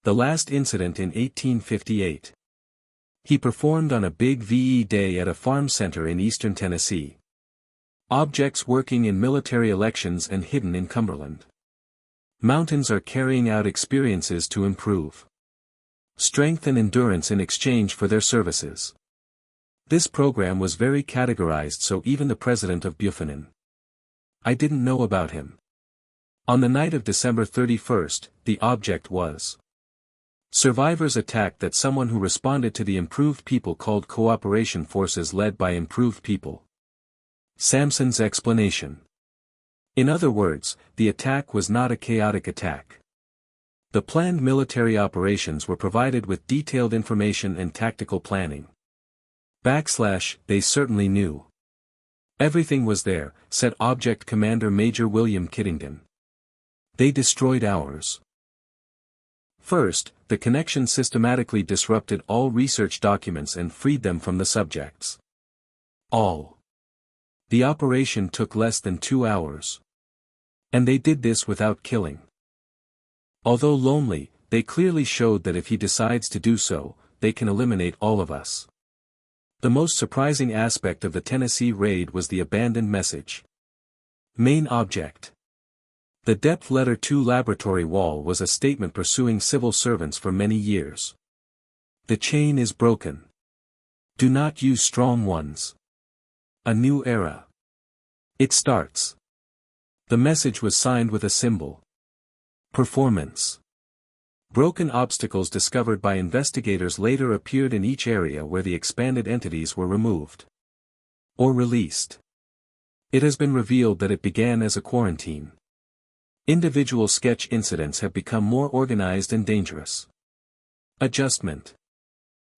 The last incident in 1858. He performed on a big VE day at a farm center in eastern Tennessee. Objects working in military elections and hidden in Cumberland. Mountains are carrying out experiences to improve strength and endurance in exchange for their services. This program was very categorized, so even the president of Buchanan. I didn't know about him. On the night of December 31st, the object was survivors attacked that someone who responded to the improved people called cooperation forces led by improved people. Samson's explanation. In other words, the attack was not a chaotic attack. The planned military operations were provided with detailed information and tactical planning. They certainly knew. Everything was there, said Object Commander Major William Kiddington. They destroyed ours. First, the connection systematically disrupted all research documents and freed them from the subjects. All. The operation took less than 2 hours. And they did this without killing. Although lonely, they clearly showed that if he decides to do so, they can eliminate all of us. The most surprising aspect of the Tennessee raid was the abandoned message. Main object. The depth letter 2 laboratory wall was a statement pursuing civil servants for many years. The chain is broken. Do not use strong ones. A new era. It starts. The message was signed with a symbol. Performance. Broken obstacles discovered by investigators later appeared in each area where the expanded entities were removed. Or released. It has been revealed that it began as a quarantine. Individual sketch incidents have become more organized and dangerous. Adjustment.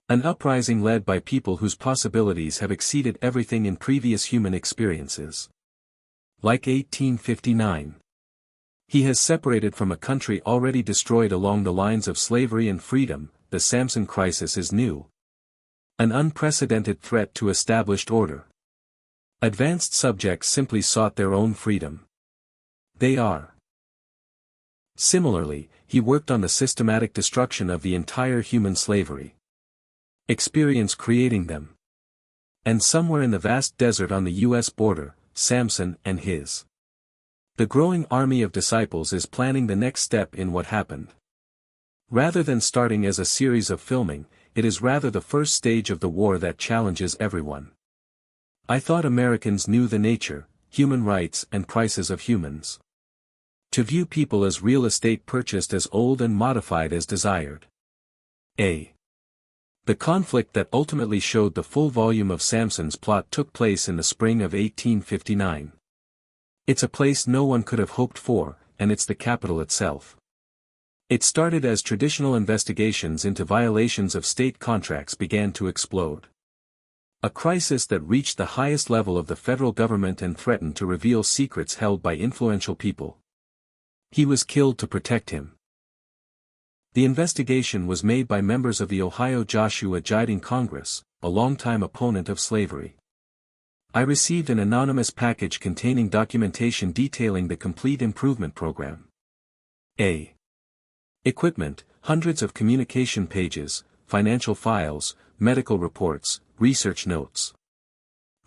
An uprising led by people whose possibilities have exceeded everything in previous human experiences. Like 1859. He has separated from a country already destroyed along the lines of slavery and freedom. The Samson crisis is new. An unprecedented threat to established order. Advanced subjects simply sought their own freedom. They are. Similarly, he worked on the systematic destruction of the entire human slavery. Experience creating them. And somewhere in the vast desert on the U.S. border, Samson and his. The growing army of disciples is planning the next step in what happened. Rather than starting as a series of filming, it is rather the first stage of the war that challenges everyone. I thought Americans knew the nature, human rights and prices of humans. To view people as real estate purchased as old and modified as desired. A. The conflict that ultimately showed the full volume of Samson's plot took place in the spring of 1859. It's a place no one could have hoped for, and it's the capital itself. It started as traditional investigations into violations of state contracts began to explode. A crisis that reached the highest level of the federal government and threatened to reveal secrets held by influential people. He was killed to protect him. The investigation was made by members of the Ohio Joshua Jiding Congress, a longtime opponent of slavery. I received an anonymous package containing documentation detailing the complete improvement program. A. Equipment, hundreds of communication pages, financial files, medical reports, research notes.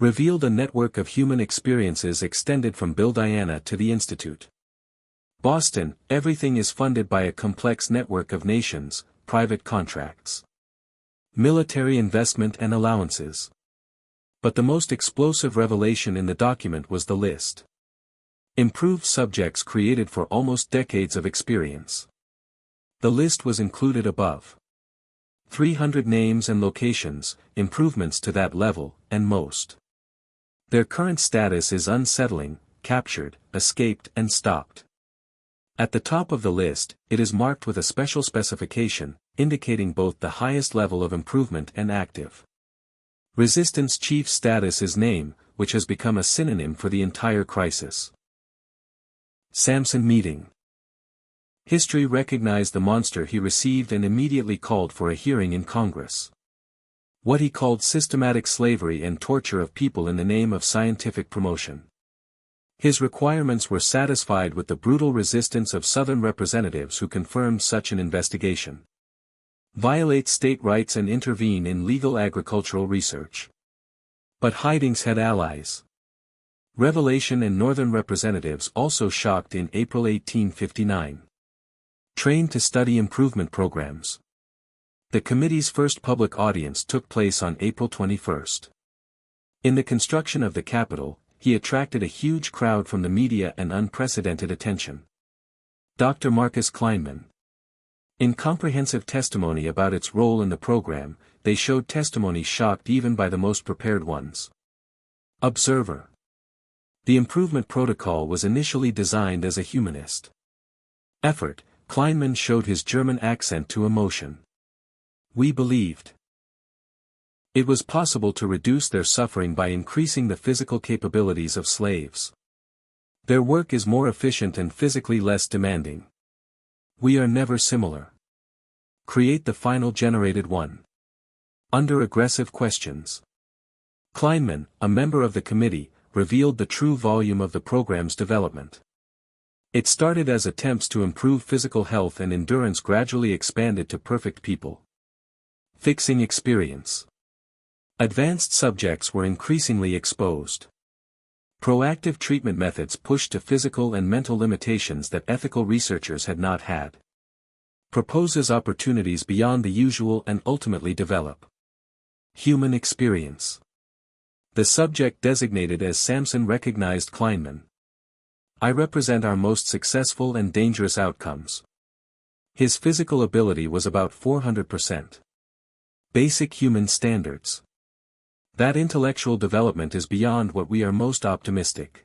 Revealed a network of human experiences extended from Bill Diana to the Institute. Boston, everything is funded by a complex network of nations, private contracts. Military investment and allowances. But the most explosive revelation in the document was the list. Improved subjects created for almost decades of experience. The list was included above. 300 names and locations, improvements to that level, and most. Their current status is unsettling, captured, escaped and stopped. At the top of the list, it is marked with a special specification, indicating both the highest level of improvement and active. Resistance chief status is name, which has become a synonym for the entire crisis. Samson meeting. History recognized the monster he received and immediately called for a hearing in Congress. What he called systematic slavery and torture of people in the name of scientific promotion. His requirements were satisfied with the brutal resistance of Southern representatives who confirmed such an investigation. Violate state rights and intervene in legal agricultural research. But Hidings had allies. Revelation and Northern representatives also shocked in April 1859. Trained to study improvement programs. The committee's first public audience took place on April 21. In the construction of the Capitol, he attracted a huge crowd from the media and unprecedented attention. Dr. Marcus Kleinman. In comprehensive testimony about its role in the program, they showed testimony shocked even by the most prepared ones. Observer. The improvement protocol was initially designed as a humanist effort. Kleinman showed his German accent to emotion. We believed it was possible to reduce their suffering by increasing the physical capabilities of slaves. Their work is more efficient and physically less demanding. We are never similar. Create the final generated one. Under aggressive questions. Kleinman, a member of the committee, revealed the true volume of the program's development. It started as attempts to improve physical health and endurance, gradually expanded to perfect people. Fixing experience. Advanced subjects were increasingly exposed. Proactive treatment methods pushed to physical and mental limitations that ethical researchers had not had. Proposes opportunities beyond the usual and ultimately develop. Human experience. The subject designated as Samson recognized Kleinman. I represent our most successful and dangerous outcomes. His physical ability was about 400%. Basic human standards. That intellectual development is beyond what we are most optimistic.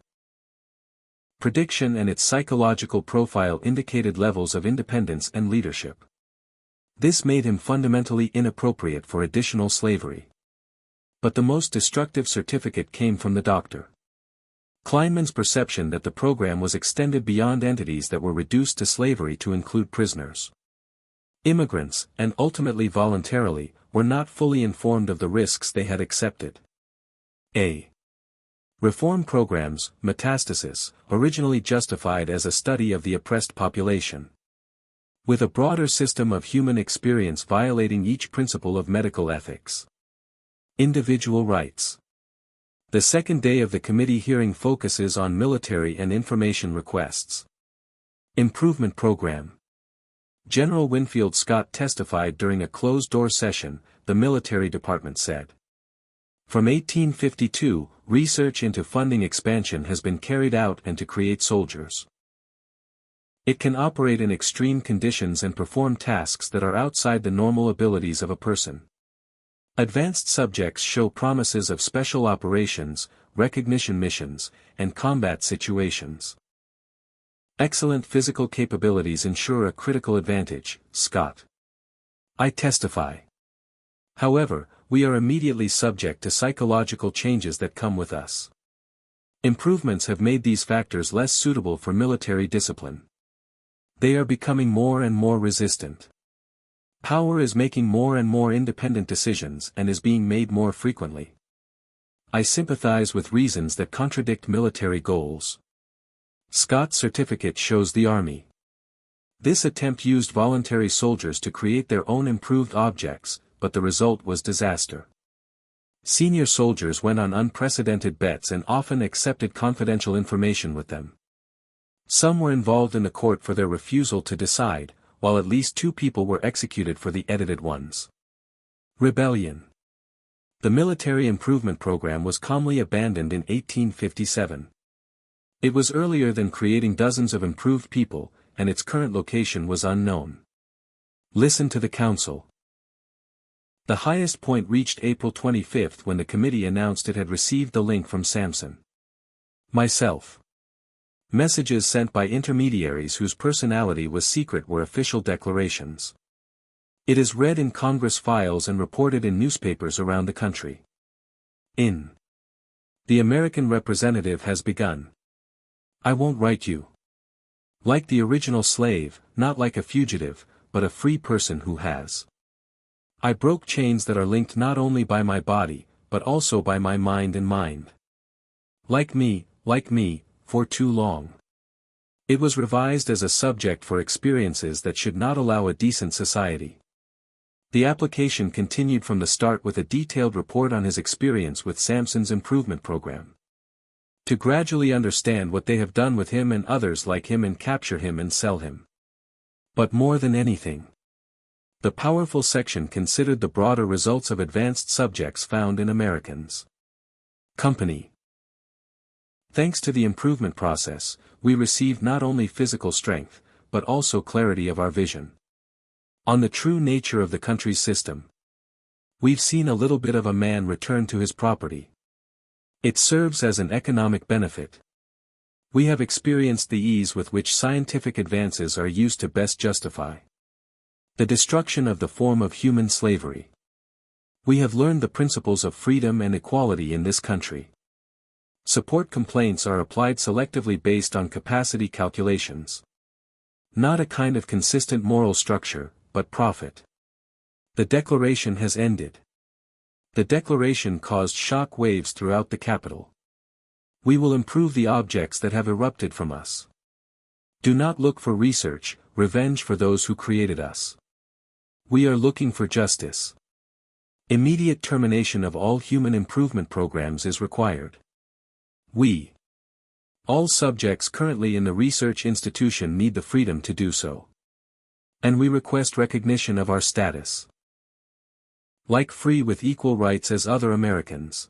Prediction and its psychological profile indicated levels of independence and leadership. This made him fundamentally inappropriate for additional slavery. But the most destructive certificate came from the doctor. Kleinman's perception that the program was extended beyond entities that were reduced to slavery to include prisoners. Immigrants, and ultimately voluntarily, were not fully informed of the risks they had accepted. A. Reform programs, metastasis, originally justified as a study of the oppressed population. With a broader system of human experience violating each principle of medical ethics. Individual rights. The second day of the committee hearing focuses on military and information requests. Improvement Program. General Winfield Scott testified during a closed-door session, the military department said. From 1852, research into funding expansion has been carried out and to create soldiers. It can operate in extreme conditions and perform tasks that are outside the normal abilities of a person. Advanced subjects show promises of special operations, recognition missions, and combat situations. Excellent physical capabilities ensure a critical advantage, Scott. I testify. However, we are immediately subject to psychological changes that come with us. Improvements have made these factors less suitable for military discipline. They are becoming more and more resistant. Power is making more and more independent decisions and is being made more frequently. I sympathize with reasons that contradict military goals. Scott's certificate shows the Army. This attempt used voluntary soldiers to create their own improved objects, but the result was disaster. Senior soldiers went on unprecedented bets and often accepted confidential information with them. Some were involved in the court for their refusal to decide, while at least 2 people were executed for the edited ones. Rebellion. The military improvement program was calmly abandoned in 1857. It was earlier than creating dozens of improved people, and its current location was unknown. Listen to the council. The highest point reached April 25 when the committee announced it had received the link from Samson. Myself. Messages sent by intermediaries whose personality was secret were official declarations. It is read in Congress files and reported in newspapers around the country. In. The American representative has begun. I won't write you. Like the original slave, not like a fugitive, but a free person who has. I broke chains that are linked not only by my body, but also by my mind and mind. Like me, for too long. It was revised as a subject for experiences that should not allow a decent society. The application continued from the start with a detailed report on his experience with Samson's improvement program. To gradually understand what they have done with him and others like him and capture him and sell him. But more than anything, the powerful section considered the broader results of advanced subjects found in Americans. Company. Thanks to the improvement process, we received not only physical strength, but also clarity of our vision. On the true nature of the country's system. We've seen a little bit of a man return to his property. It serves as an economic benefit. We have experienced the ease with which scientific advances are used to best justify the destruction of the form of human slavery. We have learned the principles of freedom and equality in this country. Support complaints are applied selectively based on capacity calculations. Not a kind of consistent moral structure, but profit. The declaration has ended. The declaration caused shock waves throughout the capital. We will improve the objects that have erupted from us. Do not look for research, revenge for those who created us. We are looking for justice. Immediate termination of all human improvement programs is required. All subjects currently in the research institution need the freedom to do so. And we request recognition of our status. Like free with equal rights as other Americans.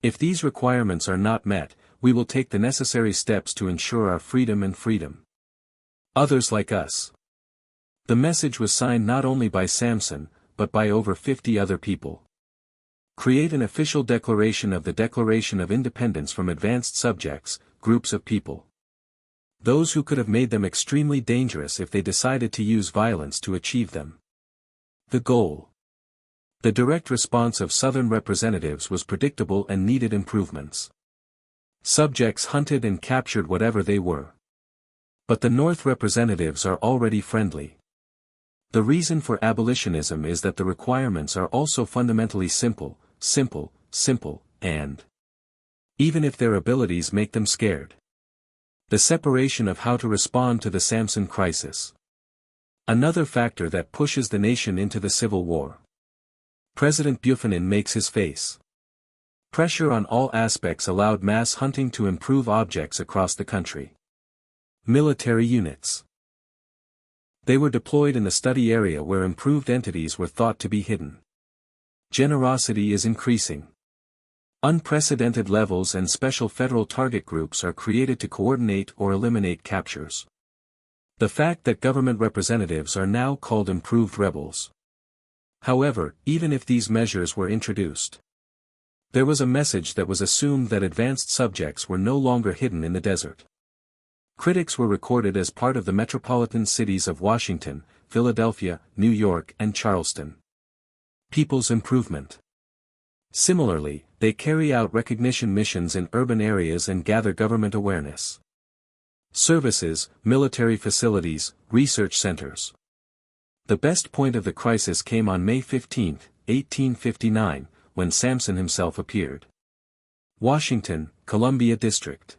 If these requirements are not met, we will take the necessary steps to ensure our freedom and freedom. Others like us. The message was signed not only by Samson, but by over 50 other people. Create an official declaration of the Declaration of Independence from advanced subjects, groups of people. Those who could have made them extremely dangerous if they decided to use violence to achieve them. The goal. The direct response of Southern representatives was predictable and needed improvements. Subjects hunted and captured whatever they were. But the North representatives are already friendly. The reason for abolitionism is that the requirements are also fundamentally simple, and even if their abilities make them scared. The separation of how to respond to the Samson crisis. Another factor that pushes the nation into the Civil War. President Buchanan makes his face. Pressure on all aspects allowed mass hunting to improve objects across the country. Military units. They were deployed in the study area where improved entities were thought to be hidden. Generosity is increasing. Unprecedented levels and special federal target groups are created to coordinate or eliminate captures. The fact that government representatives are now called improved rebels. However, even if these measures were introduced, there was a message that was assumed that advanced subjects were no longer hidden in the desert. Critics were recorded as part of the metropolitan cities of Washington, Philadelphia, New York and Charleston. People's improvement. Similarly, they carry out recognition missions in urban areas and gather government awareness. Services, military facilities, research centers. The best point of the crisis came on May 15, 1859, when Samson himself appeared. Washington, Columbia District.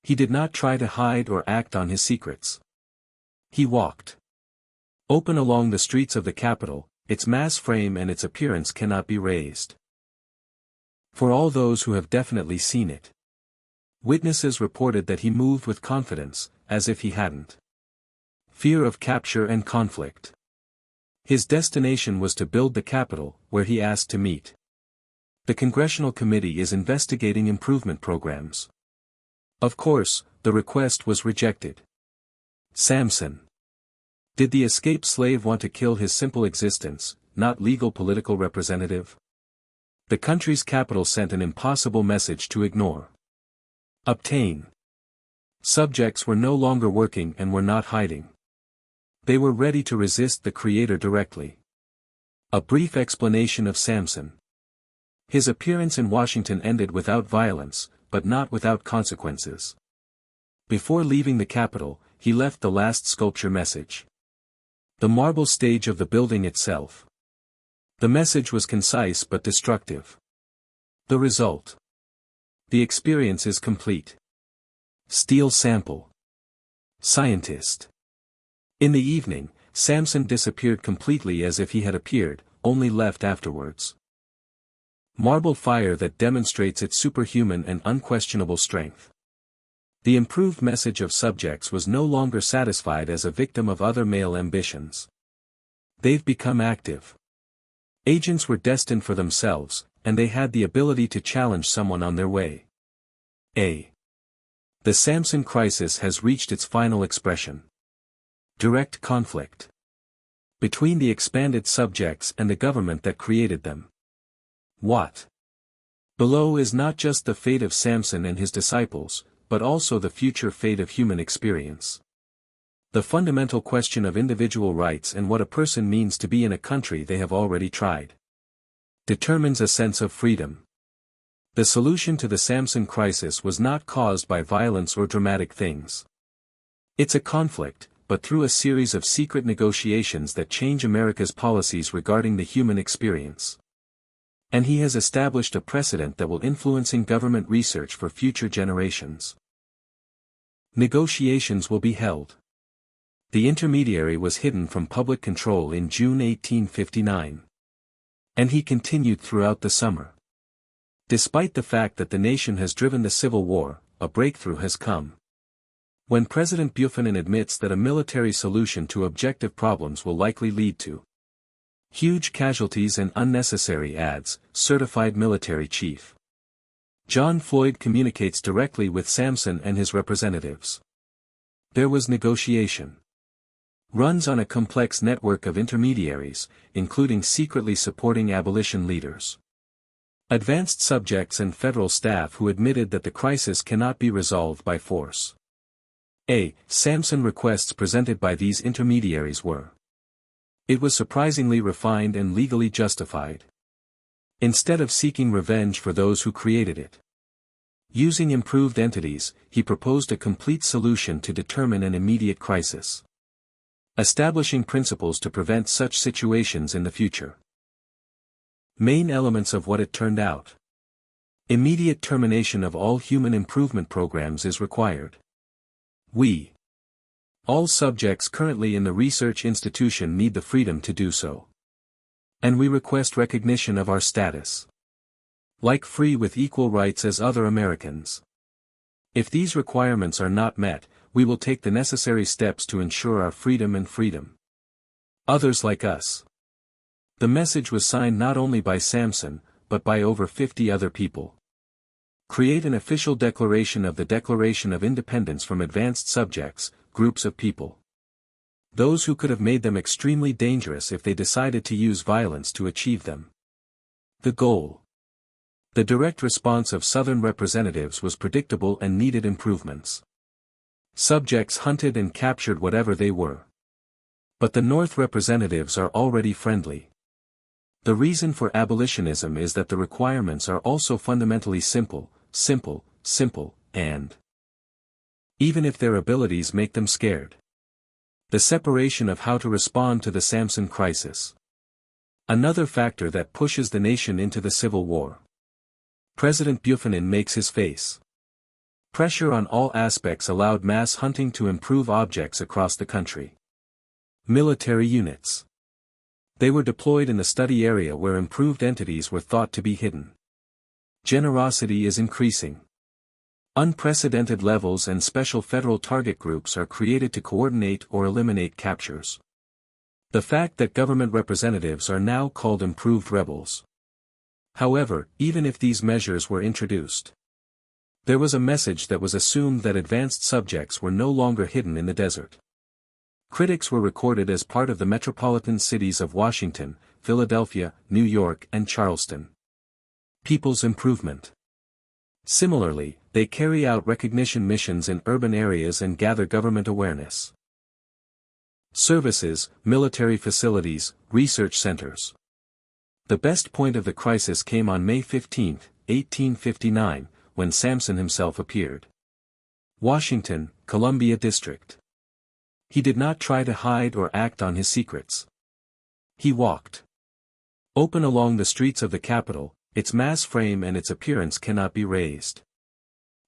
He did not try to hide or act on his secrets. He walked open along the streets of the Capitol, its mass frame and its appearance cannot be raised. For all those who have definitely seen it. Witnesses reported that he moved with confidence, as if he hadn't fear of capture and conflict. His destination was to build the Capitol, where he asked to meet. The Congressional Committee is investigating improvement programs. Of course, the request was rejected. Samson. Did the escaped slave want to kill his simple existence, not legal political representative? The country's capital sent an impossible message to ignore. Obtain. Subjects were no longer working and were not hiding. They were ready to resist the Creator directly. A brief explanation of Samson. His appearance in Washington ended without violence, but not without consequences. Before leaving the Capitol, he left the last sculpture message. The marble stage of the building itself. The message was concise but destructive. The result. The experience is complete. Steel sample. Scientist. In the evening, Samson disappeared completely as if he had appeared, only left afterwards. Marble fire that demonstrates its superhuman and unquestionable strength. The improved message of subjects was no longer satisfied as a victim of other male ambitions. They've become active. Agents were destined for themselves, and they had the ability to challenge someone on their way. The Samson crisis has reached its final expression. Direct conflict. Between the expanded subjects and the government that created them. What? Below is not just the fate of Samson and his disciples, but also the future fate of human experience. The fundamental question of individual rights and what a person means to be in a country they have already tried. Determines a sense of freedom. The solution to the Samson crisis was not caused by violence or dramatic things. It's a conflict, but through a series of secret negotiations that change America's policies regarding the human experience. And he has established a precedent that will influence government research for future generations. Negotiations will be held. The intermediary was hidden from public control in June 1859. And he continued throughout the summer. Despite the fact that the nation has driven the Civil War, a breakthrough has come. When President Buchanan admits that a military solution to objective problems will likely lead to huge casualties and unnecessary adds, certified military chief John Floyd communicates directly with Samson and his representatives. There was negotiation. Runs on a complex network of intermediaries, including secretly supporting abolition leaders. Advanced subjects and federal staff who admitted that the crisis cannot be resolved by force. Samson requests presented by these intermediaries were. It was surprisingly refined and legally justified. Instead of seeking revenge for those who created it. Using improved entities, he proposed a complete solution to determine an immediate crisis. Establishing principles to prevent such situations in the future. Main elements of what it turned out. Immediate termination of all human improvement programs is required. All subjects currently in the research institution need the freedom to do so. And we request recognition of our status. Like free with equal rights as other Americans. If these requirements are not met, we will take the necessary steps to ensure our freedom and freedom. Others like us. The message was signed not only by Samson, but by over 50 other people. Create an official declaration of the Declaration of Independence from advanced subjects, groups of people. Those who could have made them extremely dangerous if they decided to use violence to achieve them. The goal. The direct response of Southern representatives was predictable and needed improvements. Subjects hunted and captured whatever they were. But the North representatives are already friendly. The reason for abolitionism is that the requirements are also fundamentally simple, and even if their abilities make them scared. The separation of how to respond to the Samson crisis. Another factor that pushes the nation into the Civil War. President Buchanan makes his face. Pressure on all aspects allowed mass hunting to improve objects across the country. Military units. They were deployed in the study area where improved entities were thought to be hidden. Generosity is increasing. Unprecedented levels and special federal target groups are created to coordinate or eliminate captures. The fact that government representatives are now called improved rebels. However, even if these measures were introduced, there was a message that was assumed that advanced subjects were no longer hidden in the desert. Critics were recorded as part of the metropolitan cities of Washington, Philadelphia, New York, and Charleston. People's improvement. Similarly, they carry out recognition missions in urban areas and gather government awareness. Services, military facilities, research centers. The best point of the crisis came on May 15, 1859, when Samson himself appeared. Washington, Columbia District. He did not try to hide or act on his secrets. He walked open along the streets of the Capitol, its mass frame and its appearance cannot be raised.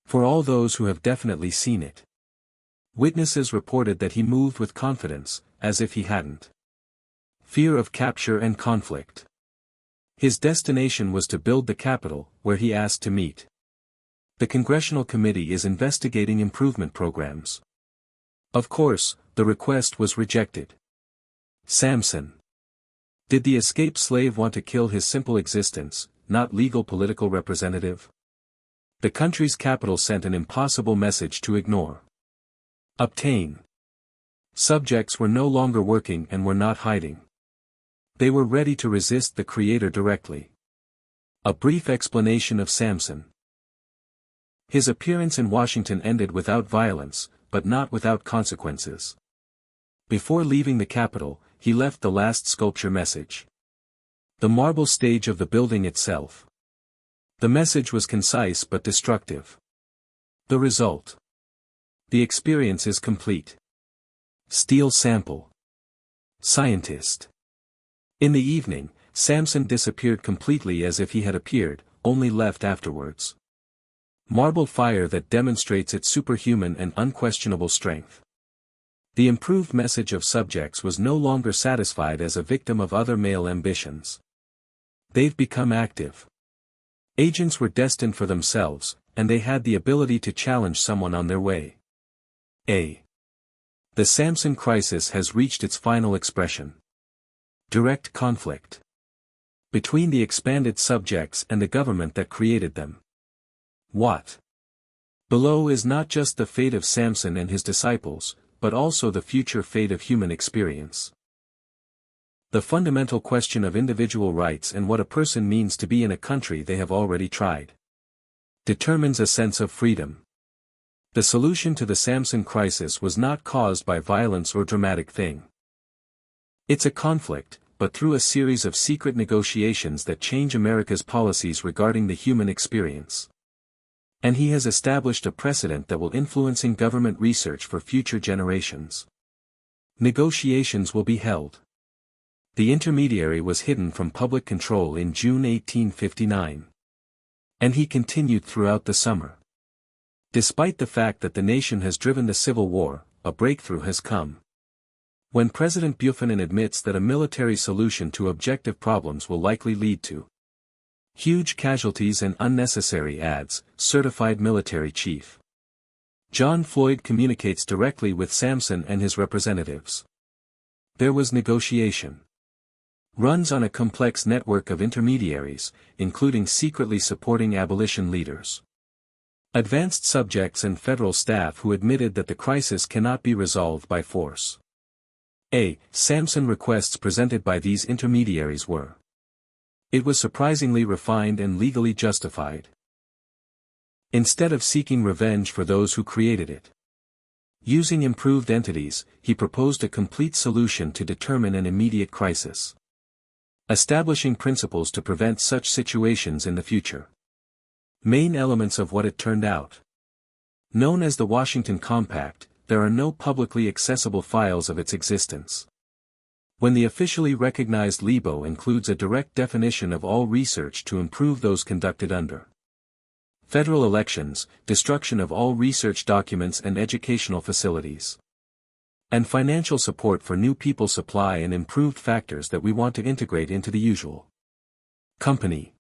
For all those who have definitely seen it. Witnesses reported that he moved with confidence, as if he hadn't fear of capture and conflict. His destination was to build the Capitol, where he asked to meet. The Congressional Committee is investigating improvement programs. Of course, the request was rejected. Samson. Did the escaped slave want to kill his simple existence, not legal political representative? The country's capital sent an impossible message to ignore. Obtain. Subjects were no longer working and were not hiding. They were ready to resist the Creator directly. A brief explanation of Samson. His appearance in Washington ended without violence, but not without consequences. Before leaving the Capitol, he left the last sculpture message. The marble stage of the building itself. The message was concise but destructive. The result. The experience is complete. Steel sample. Scientist. In the evening, Samson disappeared completely as if he had appeared, only left afterwards. Marbled fire that demonstrates its superhuman and unquestionable strength. The improved message of subjects was no longer satisfied as a victim of other male ambitions. They've become active. Agents were destined for themselves, and they had the ability to challenge someone on their way. A. The Samson crisis has reached its final expression. Direct conflict. Between the expanded subjects and the government that created them. What? Below is not just the fate of Samson and his disciples, but also the future fate of human experience. The fundamental question of individual rights and what a person means to be in a country they have already tried determines a sense of freedom. The solution to the Samson crisis was not caused by violence or dramatic thing. It's a conflict, but through a series of secret negotiations that change America's policies regarding the human experience. And he has established a precedent that will influencing government research for future generations. Negotiations will be held. The intermediary was hidden from public control in June 1859. And he continued throughout the summer. Despite the fact that the nation has driven the Civil War, a breakthrough has come. When President Buchanan admits that a military solution to objective problems will likely lead to huge casualties and unnecessary ads, certified military chief John Floyd communicates directly with Samson and his representatives. There was negotiation. Runs on a complex network of intermediaries, including secretly supporting abolition leaders. Advanced subjects and federal staff who admitted that the crisis cannot be resolved by force. A. Samson requests presented by these intermediaries were. It was surprisingly refined and legally justified. Instead of seeking revenge for those who created it. Using improved entities, he proposed a complete solution to determine an immediate crisis. Establishing principles to prevent such situations in the future. Main elements of what it turned out. Known as the Washington Compact, there are no publicly accessible files of its existence. When the officially recognized LIBO includes a direct definition of all research to improve those conducted under federal elections, destruction of all research documents and educational facilities, and financial support for new people supply and improved factors that we want to integrate into the usual company.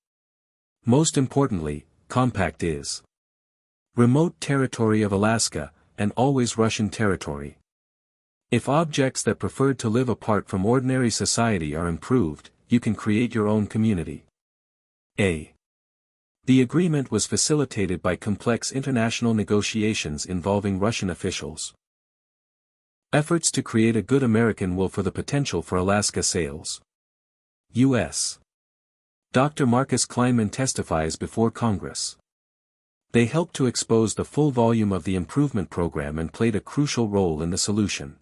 Most importantly, compact is remote territory of Alaska, and always Russian territory. If objects that preferred to live apart from ordinary society are improved, you can create your own community. A. The agreement was facilitated by complex international negotiations involving Russian officials. Efforts to create a good American will for the potential for Alaska sales. U.S. Dr. Marcus Kleinman testifies before Congress. They helped to expose the full volume of the improvement program and played a crucial role in the solution.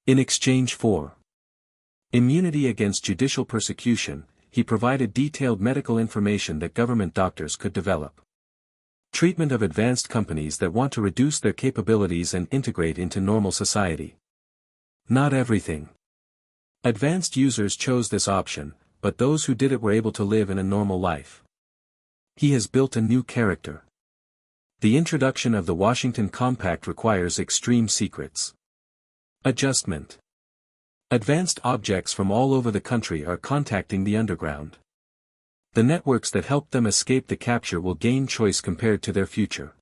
In exchange for immunity against judicial persecution, he provided detailed medical information that government doctors could develop. Treatment of advanced companies that want to reduce their capabilities and integrate into normal society. Not everything. Advanced users chose this option, but those who did it were able to live in a normal life. He has built a new character. The introduction of the Washington Compact requires extreme secrets. Adjustment. Advanced objects from all over the country are contacting the underground. The networks that helped them escape the capture will gain choice compared to their future.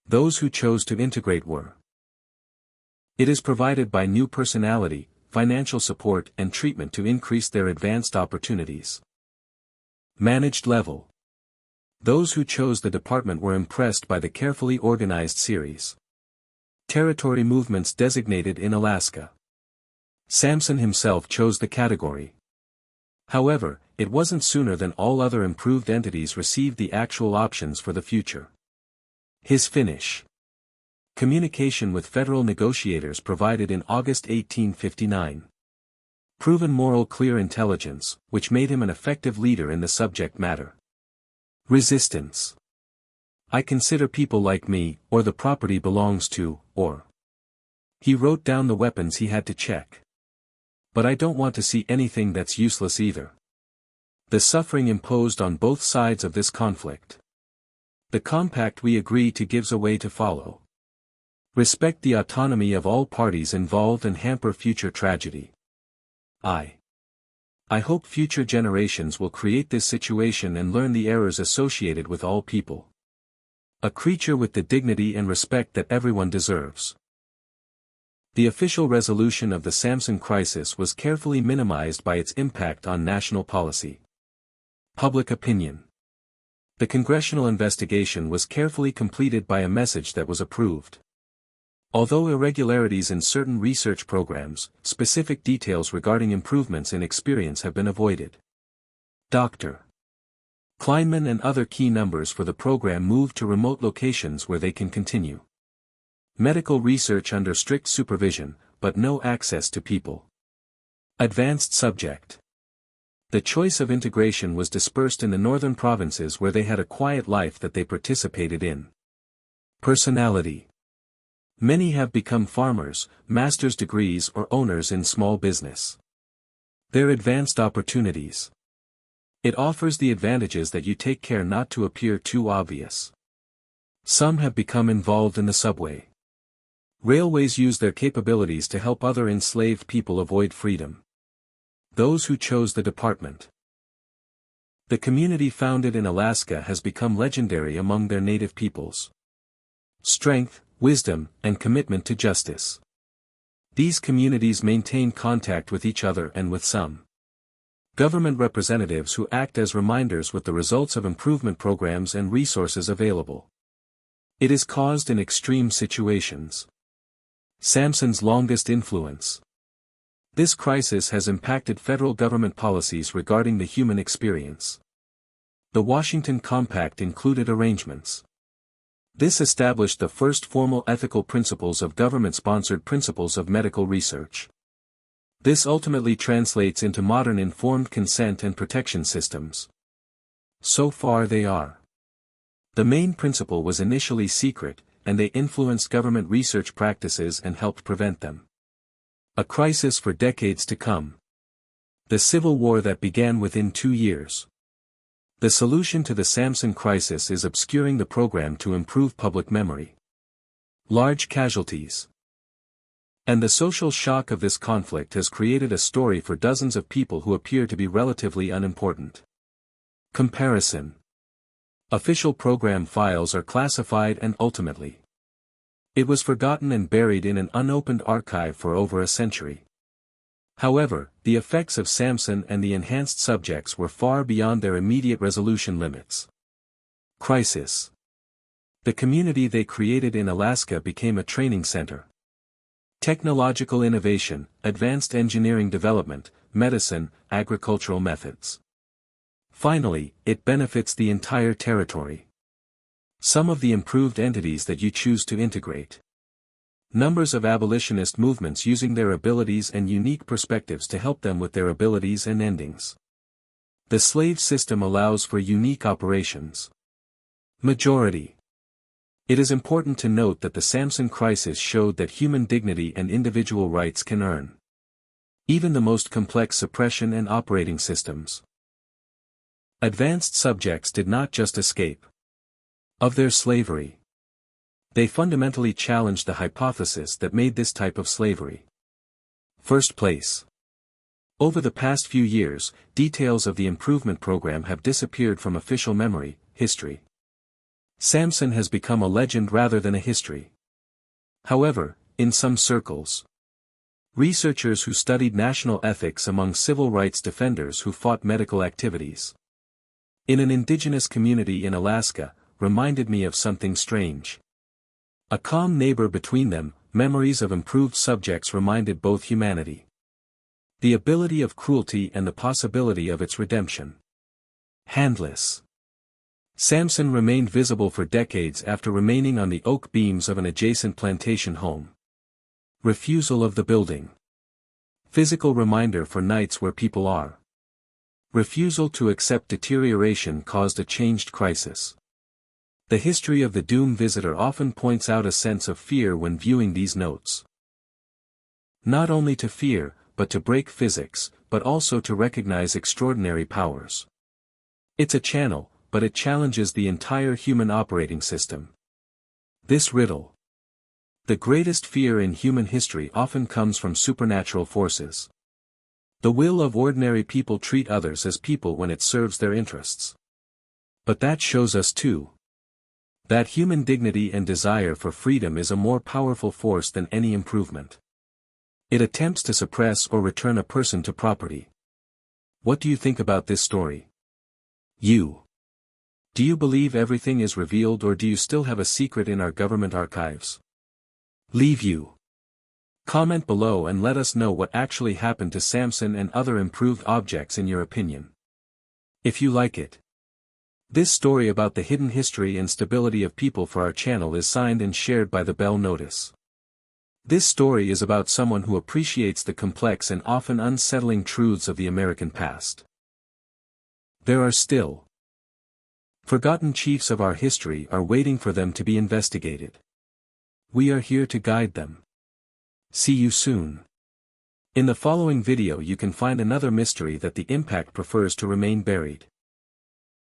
Those who chose to integrate were. It is provided by new personality, financial support and treatment to increase their advanced opportunities. Managed level. Those who chose the department were impressed by the carefully organized series. Territory movements designated in Alaska. Samson himself chose the category. However, it wasn't sooner than all other improved entities received the actual options for the future. His finish. Communication with federal negotiators provided in August 1859. Proven moral clear intelligence, which made him an effective leader in the subject matter. Resistance. I consider people like me, or the property belongs to, or. He wrote down the weapons he had to check. But I don't want to see anything that's useless either. The suffering imposed on both sides of this conflict. The compact we agree to gives a way to follow. Respect the autonomy of all parties involved and hamper future tragedy. I hope future generations will create this situation and learn the errors associated with all people. A creature with the dignity and respect that everyone deserves. The official resolution of the Samson crisis was carefully minimized by its impact on national policy. Public opinion. The congressional investigation was carefully completed by a message that was approved. Although irregularities in certain research programs, specific details regarding improvements in experience have been avoided. Dr. Kleinman and other key numbers for the program moved to remote locations where they can continue. Medical research under strict supervision, but no access to people. Advanced subject. The choice of integration was dispersed in the northern provinces where they had a quiet life that they participated in. Personality. Many have become farmers, master's degrees or owners in small business. Their advanced opportunities. It offers the advantages that you take care not to appear too obvious. Some have become involved in the subway. Railways use their capabilities to help other enslaved people avoid freedom. Those who chose the department. The community founded in Alaska has become legendary among their native peoples. Strength, wisdom, and commitment to justice. These communities maintain contact with each other and with some government representatives who act as reminders with the results of improvement programs and resources available. It is caused in extreme situations. Samson's longest influence. This crisis has impacted federal government policies regarding the human experience. The Washington Compact included arrangements. This established the first formal ethical principles of government-sponsored principles of medical research. This ultimately translates into modern informed consent and protection systems. So far they are. The main principle was initially secret, and they influenced government research practices and helped prevent them. A crisis for decades to come. The civil war that began within 2 years. The solution to the Samson crisis is obscuring the program to improve public memory. Large casualties. And the social shock of this conflict has created a story for dozens of people who appear to be relatively unimportant. Comparison. Official program files are classified and ultimately. It was forgotten and buried in an unopened archive for over a century. However, the effects of Samson and the enhanced subjects were far beyond their immediate resolution limits. Crisis. The community they created in Alaska became a training center. Technological innovation, advanced engineering development, medicine, agricultural methods. Finally, it benefits the entire territory. Some of the improved entities that you choose to integrate. Numbers of abolitionist movements using their abilities and unique perspectives to help them with their abilities and endings. The slave system allows for unique operations. Majority. It is important to note that the Samson crisis showed that human dignity and individual rights can earn even the most complex suppression and operating systems. Advanced subjects did not just escape of their slavery. They fundamentally challenged the hypothesis that made this type of slavery. First place. Over the past few years, details of the improvement program have disappeared from official memory, history. Samson has become a legend rather than a history. However, in some circles, researchers who studied national ethics among civil rights defenders who fought medical activities in an indigenous community in Alaska, reminded me of something strange. A calm neighbor between them, memories of improved subjects reminded both humanity. The ability of cruelty and the possibility of its redemption. Handless. Samson remained visible for decades after remaining on the oak beams of an adjacent plantation home. Refusal of the building. Physical reminder for nights where people are. Refusal to accept deterioration caused a changed crisis. The history of the doom visitor often points out a sense of fear when viewing these notes. Not only to fear, but to break physics, but also to recognize extraordinary powers. It's a channel, but it challenges the entire human operating system. This riddle. The greatest fear in human history often comes from supernatural forces. The will of ordinary people treat others as people when it serves their interests. But that shows us too, that human dignity and desire for freedom is a more powerful force than any improvement. It attempts to suppress or return a person to property. What do you think about this story? Do you believe everything is revealed, or do you still have a secret in our government archives? Leave you. Comment below and let us know what actually happened to Samson and other improved objects in your opinion. If you like it. This story about the hidden history and stability of people for our channel is signed and shared by the Bell Notice. This story is about someone who appreciates the complex and often unsettling truths of the American past. There are still forgotten chiefs of our history are waiting for them to be investigated. We are here to guide them. See you soon. In the following video you can find another mystery that the Impact prefers to remain buried.